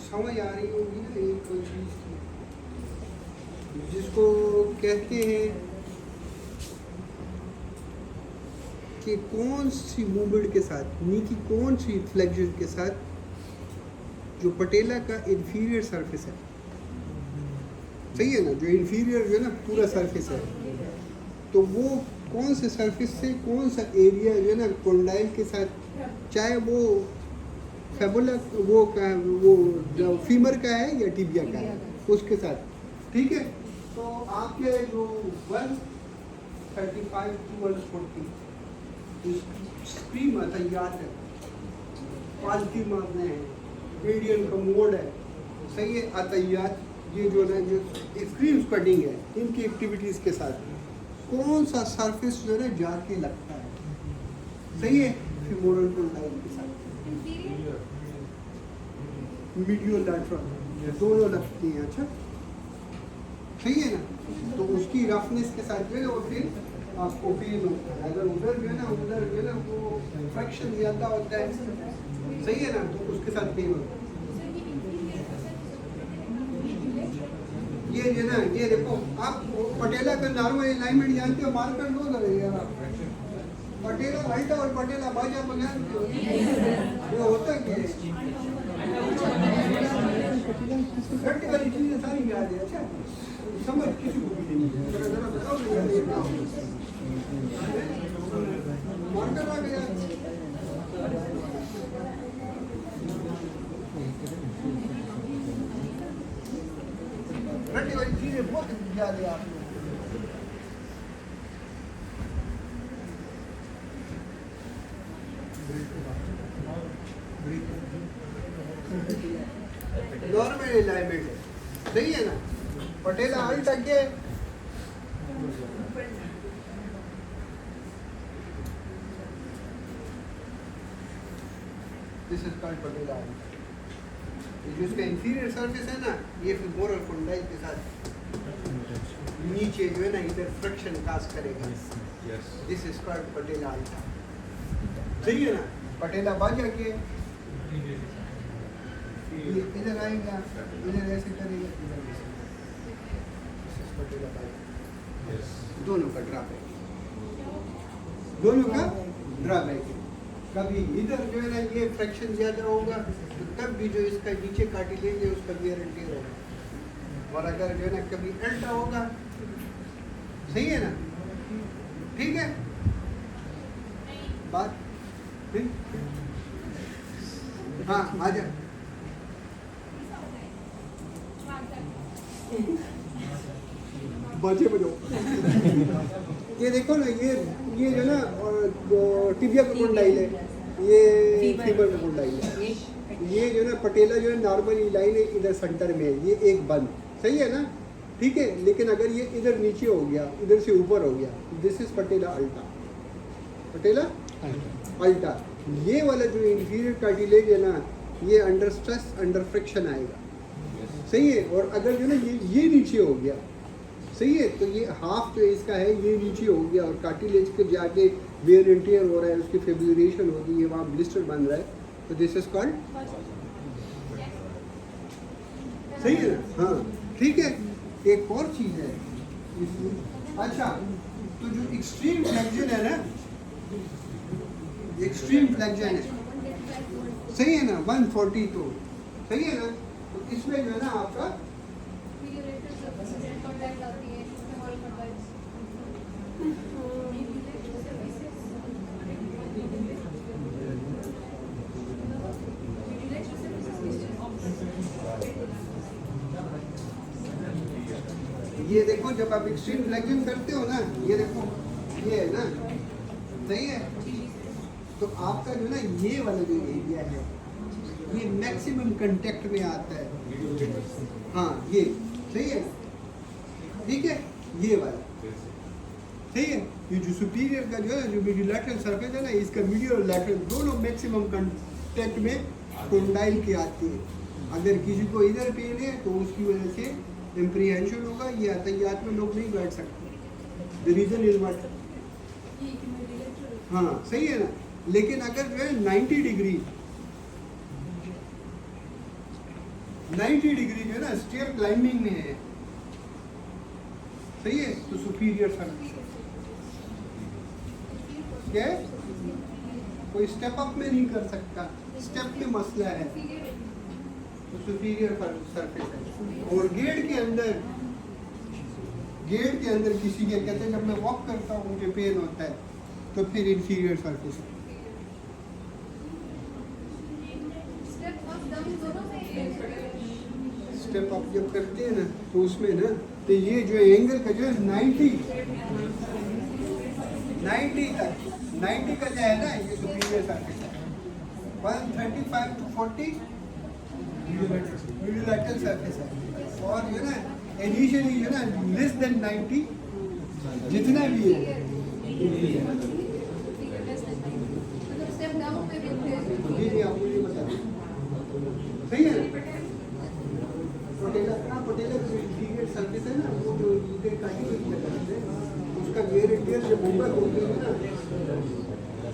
समझ आ रही होगी ना एक कोई चीज जिसको कहते हैं कि कौन सी मूवमेंट के साथ नी की कौन सी फ्लेक्शन के साथ जो पटेला का इंफीरियर सरफेस है, सही है ना। जो इंफीरियर जो है ना पूरा सरफेस है तो वो कौन से सरफेस से कौन सा एरिया जो है ना कोंडाइल के साथ, चाहे वो फेबुला वो जो फीमर का है या टिबिया का है उसके साथ, ठीक है। तो आपके जो 135 to 140 स्क्रीम अतयात है, पालकी मारने हैं, इंडियन का मोड है, सही है। अतयात ये जो ना जो स्क्रीम स्पटिंग है इनकी एक्टिविटीज़ के साथ कौन सा सरफेस जो है जाके लगता है, सही है। फीमोरल कोंडाइल के साथ मीडियो लैटरल दोनों लगती हैं, अच्छा सही है ना। तो उसकी रफनेस के साथ जो है और फिर आपको पेन होता है। अगर उधर जो है ना वो फ्रैक्शन ज़्यादा होता है, सही है ना, तो उसके साथ पेन होता है। ये जो ना ये देखो आप पटेला का नॉर्मल अलाइनमेंट जानते हो, मार्कर लो जरा यार आप। पटेला अल्टा और पटेला बाजा बजान ये होता क्या है? घट वाली चीजें सारी याद है, अच्छा समझ किसी को भी नहीं है। जरा बताओ मार्कर आ गया घट वाली चीजें बहुत याद है आपको। नॉर्मल अलाइनमेंट है, सही है ना। पटेला अल्टा के दिस इज कॉल्ड पटेला अल्टा। ये जो इसका इंफीरियर सरफेस है ना, ये फिर मोरल कोंडाइल के साथ नीचे जो है ना इधर फ्रिक्शन काज करेगा। Yes. दिस इज कॉल्ड पटेला अल्टा। सही है ना? पटेला बाजा के ये इधर आएगा, इधर ऐसे करेगा, इधर ऐसे करेगा। दिस इज पटेला बाजा। Yes. दोनों का ड्रॉबैक, दोनों का ड्रॉबैक है। कभी इधर जो है ना ये फ्रैक्शन ज़्यादा होगा तो तब भी जो इसका नीचे कार्टिलेज है उसका वेयर एंड टियर होगा। और अगर जो है ना कभी अल्टा होगा, सही है ना? ठीक है बात? ठीक? हाँ आ जा। बाजे बजो। ये देखो ना, ये जो ना टिबिया का कोंडाइल है, ये फीमर का कोंडाइल है। ये जो ना पटेला जो है नॉर्मली लाइन है इधर सेंटर में है, ये एक बंद, सही है ना? ठीक है, लेकिन अगर ये इधर नीचे हो गया, इधर से ऊपर हो गया, दिस इज पटेला अल्टा। पटेला अल्टा। ये वाला जो इंफीरियर कार्टिलेज है ना, ये अंडर स्ट्रेस अंडर फ्रिक्शन आएगा, सही है? और अगर जो ना ये नीचे हो गया, सही है, तो ये हाफ जो इसका है ये नीचे हो गया और कार्टिलेज के जाके वेयर एंड टियर हो रहा है, उसकी फिब्रिलेशन होती है, वहाँ ब्लिस्टर बन रहा है, तो दिस इज कॉल्ड, सही है ना? हाँ ठीक है। एक और चीज़ है इसमें, अच्छा, तो जो एक्सट्रीम फ्लेक्शन है ना, एक्सट्रीम फ्लेक्शन है, सही है ना? 140 तो सही है ना? तो इसमें जो है ना आपका ये देखो, जब आप एक्सट्रीम फ्लेक्शन करते हो ना, ये देखो ये है ना, सही है? तो आपका जो ना ये वाला जो एरिया है ये मैक्सिमम कांटेक्ट में आता है। हाँ ये सही है, ठीक है, ये वाला सही है। ये जो सुपीरियर का जो है, जो मीडियोलैटरल सरफेस है ना, इसका मीडियो और लैटरल दोनों मैक्सिमम कांटेक्ट में कोंडाइल की आती है। अगर किसी को इधर पेन है तो उसकी वजह से इम्प्रीहेंशन होगा, ये अतयात में लोग नहीं बैठ सकते। द रीजन इज व्हाट, हाँ सही है ना? लेकिन अगर जो है 90 डिग्री जो है ना स्टेयर क्लाइंबिंग में है, सही है, तो सुपीरियर सर्फेस क्या है? कोई स्टेप अप में नहीं कर सकता, स्टेप में मसला है, तो सुपीरियर सरफेस है। और गेट के अंदर किसी के कहते हैं जब मैं वॉक करता हूँ मुझे पेन होता है, तो फिर इंफीरियर सरफेस है। स्टेप अप जब करते हैं ना तो उसमें ना, तो ये जो एंगल का जो है 90 का जो है ना, ये सुपीरियर सरफेस है। 135 to 40 यूनिलैटरल सरफेस है। और जो है ना इनिशियली जो है ना लेस देन 90 जितना भी है, जी आप मुझे बता दें, सही है? पटेला जो इंटीरियर सर्विस है ना, वो जो इधर कार्टिलेज है उसका वेयर एंड टियर जब ऊपर होते हैं ना,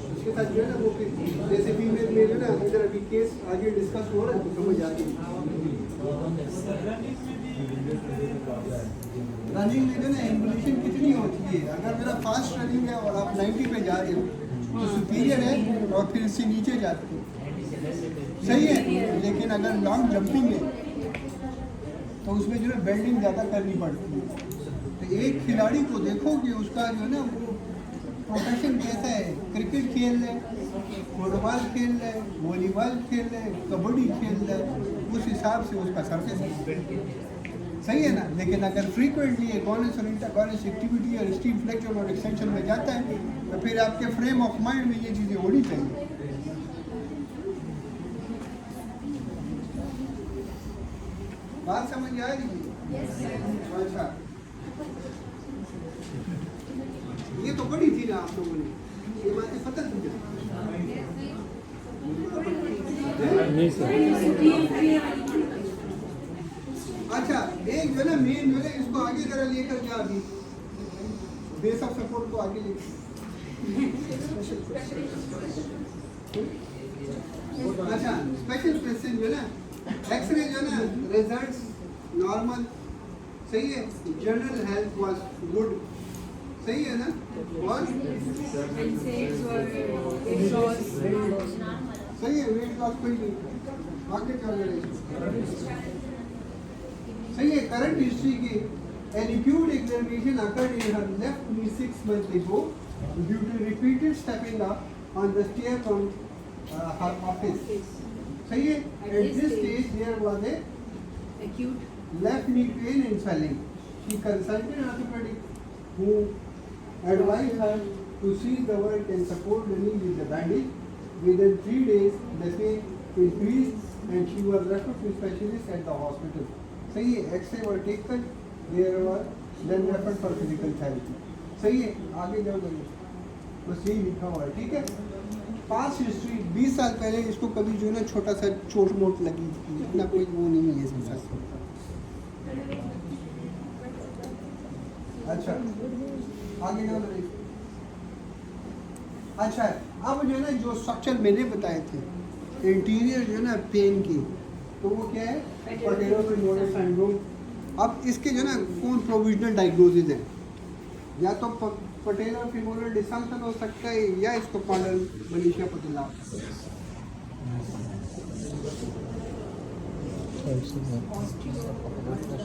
उसके साथ जो है ना वो फिर जैसे फीमेल में जो है ना, इधर अभी केस आगे डिस्कस हो रहा है तो समझ आ गई। रनिंग में जो ना एम्बुलेशन कितनी होती है? अगर मेरा फास्ट रनिंग है और आप 90 पे जा रहे हो तो सुपीरियर है और फिर इससे नीचे जाते हो, सही है? लेकिन अगर लॉन्ग जंपिंग है तो उसमें जो है बेल्डिंग ज़्यादा करनी पड़ती है। तो एक खिलाड़ी को देखो कि उसका जो है ना वो प्रोफेशन कैसा है, क्रिकेट खेल रहे, फुटबॉल खेल रहे, वॉलीबॉल खेल रहे, कबड्डी खेल रहे, उस हिसाब से उसका सर्फेस है, सही है ना? लेकिन अगर फ्रीक्वेंटली एगोनिस और इंटरगोनिस एक्टिविटी और स्टीम फ्लेक्शन और एक्सटेंशन में जाता है तो फिर आपके फ्रेम ऑफ माइंड में ये चीज़ें होनी चाहिए। बात समझ आ रही है? अच्छा, ये तो बड़ी थी ना आप लोगों ने, ये बातें पता थी। नहीं सर। अच्छा एक जो है ना मेन जो है इसको आगे जरा लेकर जा अभी बेस ऑफ सपोर्ट को आगे लेकर अच्छा स्पेशल क्वेश्चन जो है ना एक्सरे जो है ना रिजल्ट्स नॉर्मल सही है जनरल हेल्थ वाज गुड सही है ना और सही है वेट लॉस कोई नहीं आगे क्या करें सही है करंट हिस्ट्री की an acute examination occurred in her left knee 6 months ago due to repeated stepping up on the stair from her office सही है at this stage there was a acute left knee pain and swelling she consulted an orthopedic who advised her to cease the work and support the knee with the bandage within 3 days the pain increased and she was referred to specialist at the hospital सही है X ray were taken there were then referred for physical therapy सही है आगे जाओ बस यही लिखा हुआ है ठीक है पास्ट हिस्ट्री 20 साल पहले इसको कभी जो है ना छोटा सा चोट मोट लगी थी इतना कोई वो नहीं है इसके साथ अच्छा आगे जाओ अच्छा अब जो है ना जो स्ट्रक्चर मैंने बताए थे इंटीरियर जो है ना पेन की तो वो क्या है पटेलो फिमोरल सिंड्रोम अब इसके जो है ना कौन प्रोविजनल डायग्नोसिस है या तो पटेलो फिमोरल डिसफंक्शन हो सकता है या इसको स्पाइनल मनीषिया पटेला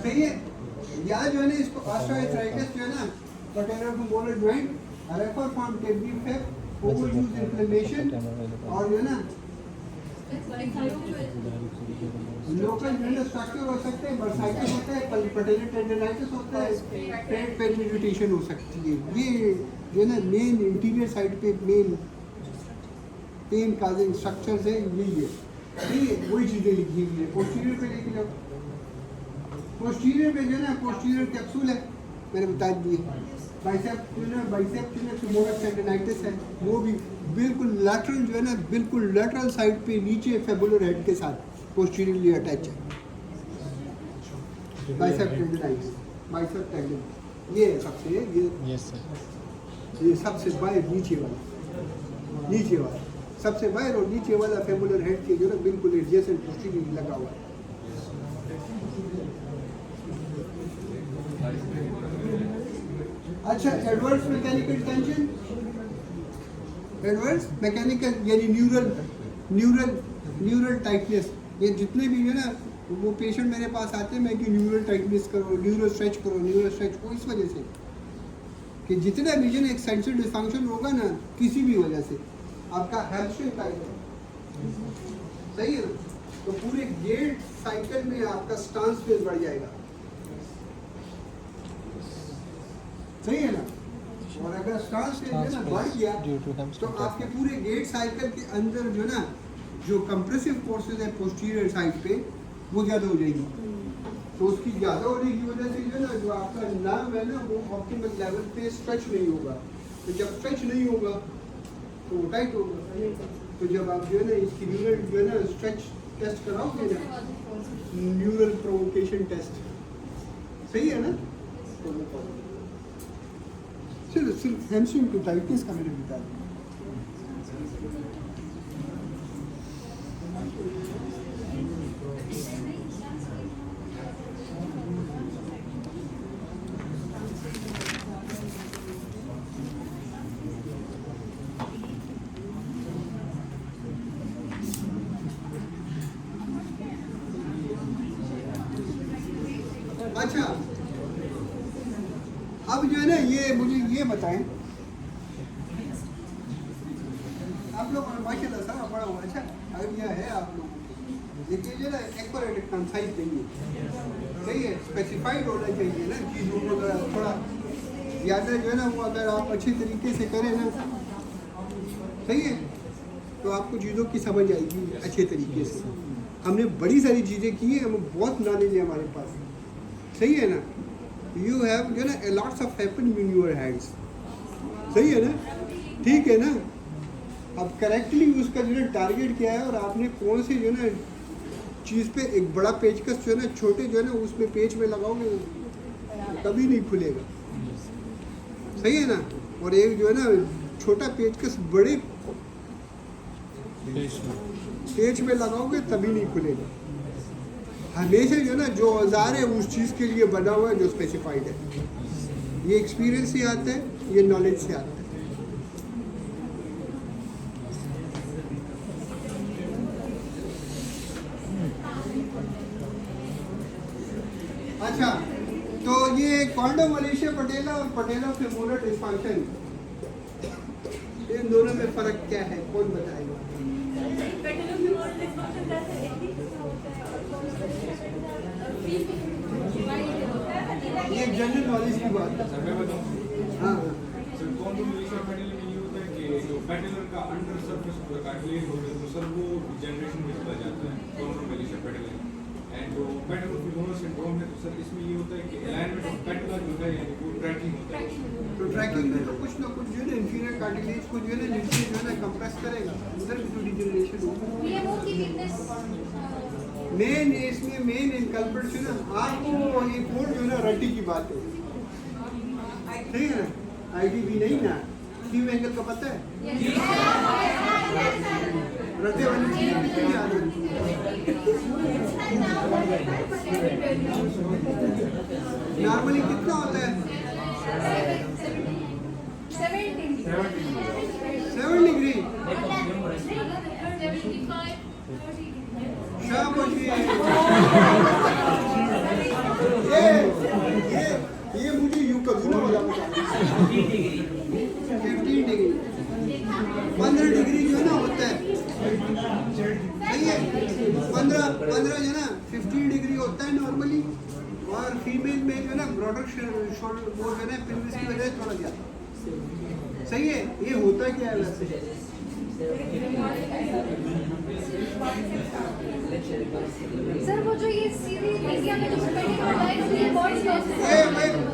सही है या जो है ना इसको ऑस्टियोआर्थराइटिस जो है ना patellofemoral joint refer from टेबली फेप ओवरयूज इन्फ्लेमेशन और जो है ना लोकल जो है ना स्ट्रक्चर हो सकते हैं बर्साइटिस होता है पटेलर टेंडनाइटिस होता है पेट पेनिट्रेशन हो सकती है ये जो है ना मेन इंटीरियर साइड पे मेन पेन काजिंग स्ट्रक्चर्स है यही है ठीक है वही चीज़ें लिखी हुई है पोस्टीरियर पे लिख लो पोस्टीरियर पे जो है ना पोस्टीरियर कैप्सूल है मैंने बता दिए बाइसेप जो है ना फिमोरल टेंडनाइटिस है वो भी बिल्कुल लैटरल जो है ना बिल्कुल लैटरल साइड पे नीचे फेबुलर हेड के साथ पोस्टीरियरली अटैच है बाइसेप टेंडनाइटिस बाइसेप टेंडन ये सबसे यस सर ये सबसे बाहर नीचे वाला सबसे बाहर और नीचे वाला फेबुलर हेड के जो है बिल्कुल एडजेसेंट पोस्टीरियरली लगा हुआ है अच्छा adverse mechanical tension adverse mechanical यानी न्यूरल टाइटनेस ये जितने भी है ना वो पेशेंट मेरे पास आते हैं मैं कि न्यूरल टाइटनेस करो न्यूरल स्ट्रेच वो इस वजह से कि जितना भी एक सेंसर डिसफंक्शन होगा ना किसी भी वजह से आपका हैमस्ट्रिंग टाइट है सही है ना तो पूरे गेट साइकिल में आपका स्टांस फेस बढ़ जाएगा सही है ना और अगर स्टांस फेस जो है ना बढ़ गया तो आपके पूरे गेट साइकिल के अंदर जो ना जो कंप्रेसिव फोर्सेस है पोस्टीरियर साइड पे वो ज़्यादा हो जाएगी तो उसकी ज़्यादा होने की वजह से जो है ना जो आपका नर्व है ना वो ऑप्टिमल लेवल पे स्ट्रेच नहीं होगा तो जब स्ट्रेच नहीं होगा तो वो टाइट होगा तो जब आप जो है ना इसकी न्यूरल जो है ना स्ट्रेच टेस्ट कराओगे ना न्यूरल प्रोवोकेशन टेस्ट सही है ना तो वो चलो सिर्फ हैमस्ट्रिंग को टाइटनेस का मैंने बता दिया अच्छा अब जो है ना ये मुझे ये बताएं आप लोग माशाल्लाह सारा बड़ा हुआ अच्छा आइडिया है आप लोगों को लेकिन जो है ना एक्यूरेट कंसाइज चाहिए सही है स्पेसिफाइड होना चाहिए ना चीज़ों को थोड़ा ज़्यादा जो है ना वो अगर आप अच्छे तरीके से करें ना सही है तो आपको चीज़ों की समझ आएगी अच्छे तरीके से हमने बड़ी सारी चीज़ें की हैं हमें बहुत नॉलेज है हमारे पास सही है ना यू हैव जो है ना lots of happen in your hands सही है ना ठीक है ना अब करेक्टली उसका जो है टारगेट क्या है और आपने कौन सी जो है ना चीज़ पे एक बड़ा पेचकस जो है ना छोटे जो है ना उसमें पेच में लगाओगे कभी नहीं खुलेगा, सही है ना। और एक जो है ना छोटा पेचकस बड़े पेच में लगाओगे तभी नहीं खुलेगा। हमेशा जो है ना जो औजार है उस चीज़ के लिए बना हुआ है जो स्पेसिफाइड है। ये एक्सपीरियंस से आता है, ये नॉलेज से आता है। अच्छा, तो ये कॉन्डोमोलेशिया पटेला और पटेला फेमोरल डिस्फंक्शन, इन दोनों में फर्क क्या है, कौन बताएगा? पेटेलोफेमोरल डिस्फंक्शन जैसे एक होता है और ये जनरल नॉलेज की बात है। सर मैं बताऊं, हाँ सर कॉन्डोमोलेशिया पेटेलर में ये होता है कि जो पेटेलर का अंडर सरफेस पूरा कार्टिलेज होता है तो सर वो जनरेशन में चला जाता है कॉन्डोमोलेशिया पेटेलर। एंड जो पेटेलोफेमोरल सिंड्रोम है तो सर इसमें ये होता है कि अलाइनमेंट ऑफ पेटेला जो है यानी वो ट्रैकिंग होता है। तो ट्रैकिंग में तो कुछ ना कुछ जो है ना इंफीरियर कार्टिलेज को जो है ना नीचे जो है ना कंप्रेस करेगा, उधर भी तो डिजनरेशन होगा। मेन इसमें मेन इनकल्प्रेट है ना, आपको एक और जो है ना रट्टी की बात है, ठीक है ना, आईटीबी नहीं ना, क्यू एंगल का पता है, रट्टे वाली चीज़ें कितनी याद है। नॉर्मली कितना होता है? 7 डिग्री। शाबाशी। ये मुझे यूं कभी ना बोला 15 डिग्री 15 डिग्री जो है ना होता है, सही है। 15 जो है ना 15 डिग्री होता है नॉर्मली, और फीमेल में जो है ना ब्रॉडर शोल्डर वो जो है ना पेल्विस की वजह से थोड़ा ज्यादा, सही है। ये होता क्या है वैसे? सर वो जो ये सीधी एरिया में जो स्पेलिंग होता है ये बॉडी लॉस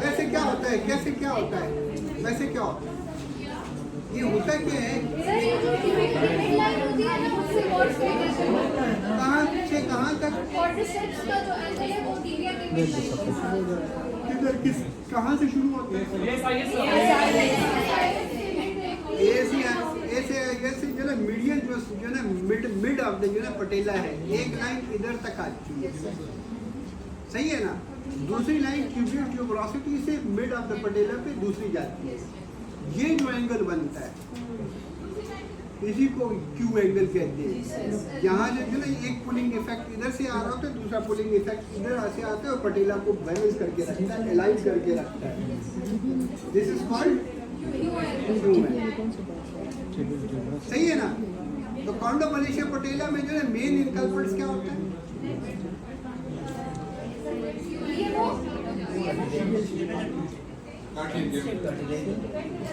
वैसे क्या होता है, कैसे क्या होता है, वैसे क्या होता है, ये होता क्या है? सर ये जो मिड लाइन होती है ना उससे बॉडी स्पेलिंग कहाँ से कहाँ तक? कॉर्डिसेप्स का जो एंगल है वो टीबिया के मिड लाइन किधर किस कहाँ से शुरू होता है? ऐसे जो ना मीडियन जो ना मिड ऑफ द जो ना पटेला है, एक लाइन इधर तक आती है, सही है ना। दूसरी लाइन क्यूबिक ट्यूबरोसिटी से मिड ऑफ द पटेला पे दूसरी जाती है। ये जो एंगल बनता है इसी को क्यू एंगल कहते हैं। यहाँ जो ना एक पुलिंग इफेक्ट इधर से आ रहा होता है, दूसरा पुलिंग इफेक्ट इधर से आता है और पटेला को बैलेंस करके रखता है, अलाइन करके रखता है। This is called Q angle, सही है ना। तो कॉन्डोमोलेशिया पटेला में जो है मेन इनकल्प्रेट्स क्या होता है?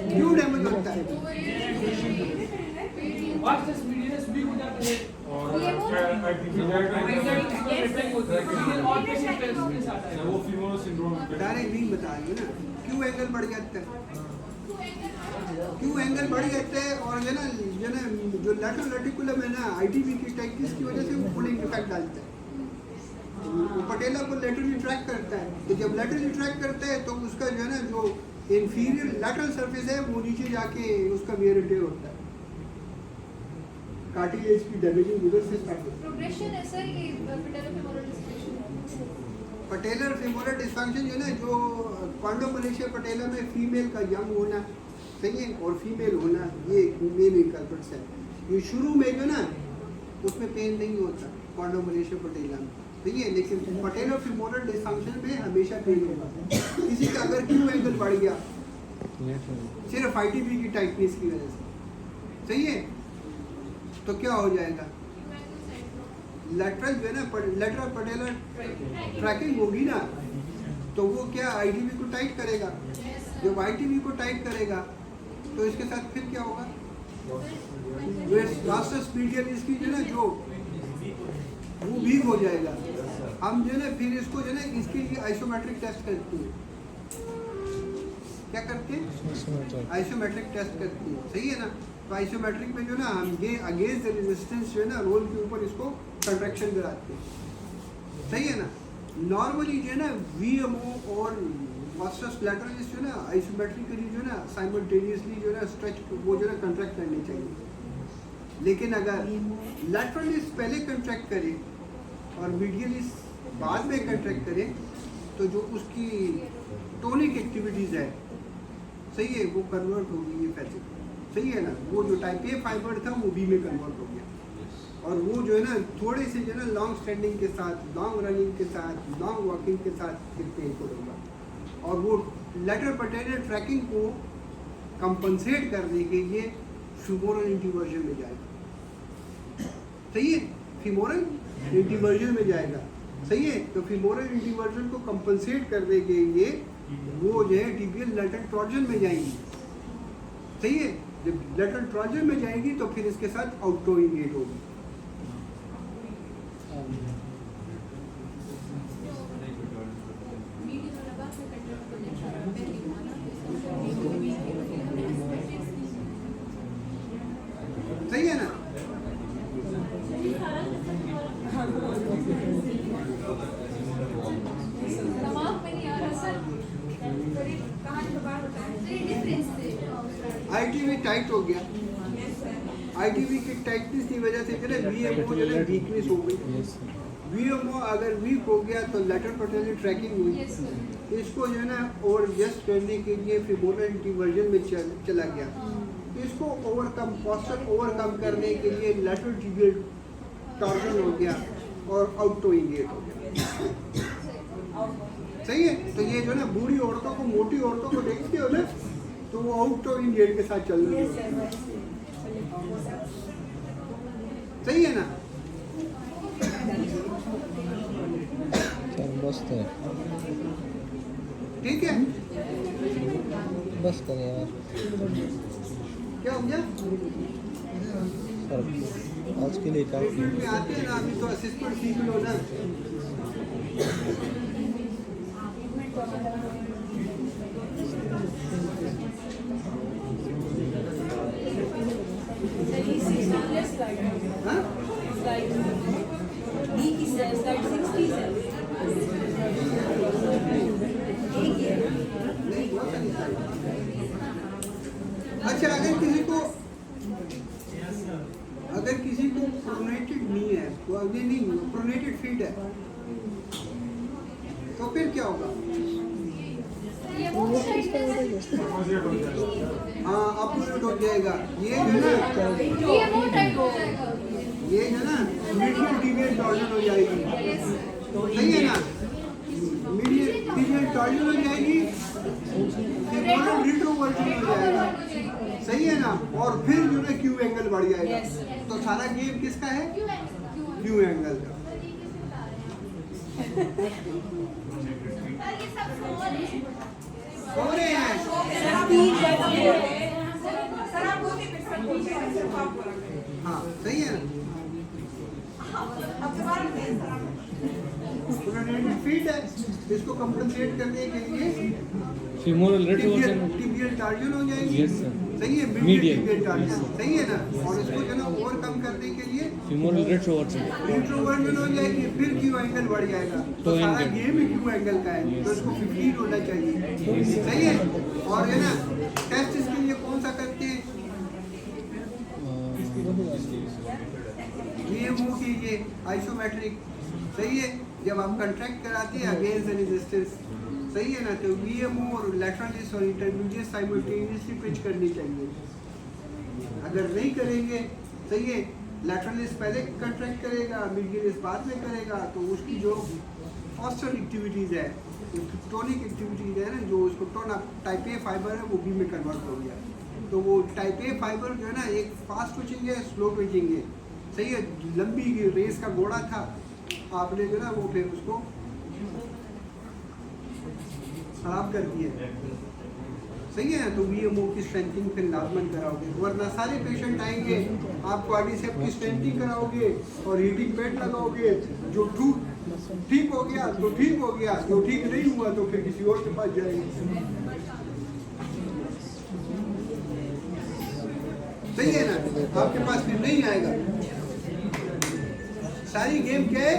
क्यों डैमेज होता है? वो फीमोरल सिंड्रोम डायरेक्ट नहीं बता रही ना, क्यों एंगल बढ़ जाता है, क्यों एंगल बढ़ जाता है। और जो ना जो लैटरल रेटिकुलम है ना आईटीबी की टेक्निस की वजह से वो पुलिंग इफेक्ट डालता है, वो पटेला को लेटरली ट्रैक करता है। तो जब लेटरली ट्रैक करता है तो उसका जो है ना जो इंफीरियर लैटरल सरफेस है वो नीचे जाके उसका वेयर एंड टेयर होता है, कार्टिलेज की डैमेजिंग उधर से स्टार्ट होता है। प्रोग्रेशन है सर ये patellofemoral dysfunction. Patellar femoral dysfunction जो है ना जो कॉन्डोमोलेशिया पटेला में फीमेल का यंग होना, सही है, और फीमेल होना, ये मेन इनकल्प्रेट्स है। ये शुरू में जो ना उसमें पेन नहीं होता कॉन्डोमोलेशिया पटेला में, सही है, लेकिन पटेलर फेमोरल डिस्फंक्शन में हमेशा पेन होगा। किसी का अगर क्यू एंगल बढ़ गया सिर्फ आईटीबी की टाइटनेस की वजह से, सही है, तो क्या हो जाएगा? लेटरल जो है ना लेटरल पटेलर ट्रैकिंग होगी ना, तो वो क्या आईटीबी को टाइट करेगा। जब आईटीबी को टाइट करेगा तो इसके साथ फिर क्या होगा? वास्टस मीडियल इसकी जो है ना जो वो वीक हो जाएगा। हम जो है ना फिर इसको जो है ना इसके लिए आइसोमेट्रिक टेस्ट करते हैं। क्या करते हैं? आइसोमेट्रिक टेस्ट करते हैं, सही है ना। तो आइसोमेट्रिक में जो ना हम ये अगेंस्ट द रेजिस्टेंस जो है ना रोल के ऊपर इसको कंट्रैक्शन कराते हैं, सही है ना। नॉर्मली जो है ना VMO और वास्टस लैटरलिस जो है ना आइसोमेट्रिकली जो है ना साइमल्टेनियसली जो है ना स्ट्रेच वो जो है ना कंट्रैक्ट करनी चाहिए। लेकिन अगर लैटरलिस पहले कंट्रैक्ट करे और मीडियलिस बाद में कंट्रैक्ट करे तो जो उसकी टोनिक एक्टिविटीज़ है, सही है, वो कन्वर्ट होगी ये फैसिक, सही है ना। वो जो टाइप ए फाइबर था वो बी में कन्वर्ट हो गया और वो जो है ना थोड़े से जो है ना लॉन्ग स्टैंडिंग के साथ, लॉन्ग रनिंग के साथ, लॉन्ग वॉकिंग के साथ कितने को होगा और वो लेटर पटेरियल ट्रैकिंग को कंपनसेट करने के लिए फीमोरल इंटीवर्जन में जाएगा, सही है, फीमोरल इंटीवर्जन में जाएगा, सही है। तो फीमोरल इंटीवर्जन को कंपनसेट करने के लिए वो जो है टिबियल लेटरल टॉर्जन में जाएंगी, सही है। जब लेटरल टॉर्जन में जाएंगी तो फिर इसके साथ आउटगोइंग गेट होगी। सही है ना। दिमाग में नहीं आ रहा सर, ITV टाइट हो गया, ITV की टाइटनेस की वजह से जो है VMO जो है वीकनेस हो गई। Yes sir. VMO अगर वीक हो गया तो लेटरल पटेरियल ट्रैकिंग हुई, यस सर, इसको जो है ना और एडजस्ट करने के लिए फीमोरल इंटीवर्जन में चला गया। इसको ओवरकम पोस्चर ओवरकम करने के लिए लेटरल टिबियल टॉर्जन हो गया और आउटगोइंग गेट हो गया, सही है। तो ये जो है ना बूढ़ी औरतों को, मोटी औरतों को देखते हो ना तो वो आउटगोइंग गेट के साथ चल रही है, सही है ना। सर बस तो ठीक है, बस करें यार क्या हो गया। सर, आज के लिए काफी ट्रीटमेंट में आते हैं ना, अभी तो असिस्टेंट सीख लो ना। हाँ? नहीं, बहुत सारी साइड। अच्छा, अगर किसी को प्रोनेटेड नी है, तो अभी नहीं प्रोनेटेड फीट है, तो फिर क्या होगा। ये वो साइड हाँ, अपोजिट हो जाएगा। ये जो ना ये वो टाइट हो जाएगा। ये जो ना मीडियल टिबियल टॉर्जन हो जाएगी, सही है ना। मीडियल टिबियल टॉर्जन हो जाएगी, फीमोरल रिट्रोवर्जन हो जाएगा, सही है ना। और फिर जो ना क्यू एंगल बढ़ जाएगा। तो सारा गेम किसका है, क्यू एंगल का। हो रहे हैं हाँ, सही है ना। फीट है, इसको कंपनसेट करने के लिए फीमोरल रेट्रोवर्जन टिबियल टॉर्जन हो जाएगी, यस सर, सही है, मीडियल टिबियल टॉर्जन, सही है ना। और इसको जो ना ओवरकम करने के लिए फीमोरल रेट्रोवर्जन इंट्रोवर्जन हो जाएगी, फिर क्यू एंगल बढ़ जाएगा। तो सारा एंगल। गेम ही क्यू एंगल का है, तो इसको 15 होना चाहिए, सही है। और है ना टेस्ट इसके लिए कौन सा करते हैं, VMO की ये आइसोमेट्रिक, सही है। जब आप कंट्रैक्ट कराते हैं अगेंस्ट द रेजिस्टेंस, सही है ना, तो VMO और लैटरलिस और इंटरमीडिएट साइमल्टेनियसली पिच करनी चाहिए। अगर नहीं करेंगे, सही है, लैटरलिस पहले कंट्रैक्ट करेगा, मीडियलिस बाद में करेगा, तो उसकी जो फॉस्टर एक्टिविटीज़ है, टोनिक एक्टिविटीज़ है ना, जो उसको टोन टाइप ए फाइबर है वो बी में कन्वर्ट हो गया। तो वो टाइप ए फाइबर जो है ना एक फास्ट ट्विचिंग है, स्लो ट्विचिंग है, सही है। लंबी रेस का घोड़ा था, आपने जो ना वो फिर उसको खराब कर दिया, सही है। तो VMO की स्ट्रेंथिंग फिर लाजमन कराओगे, वरना सारे पेशेंट आएंगे, आप क्वाड्रिसेप की स्ट्रेंथिंग कराओगे और हीटिंग पैड लगाओगे। जो ठीक हो गया तो ठीक हो गया, जो ठीक नहीं हुआ तो फिर किसी और के पास जाएंगे। सही है ना, आपके पास फिर नहीं आएगा। सारी गेम क्या है?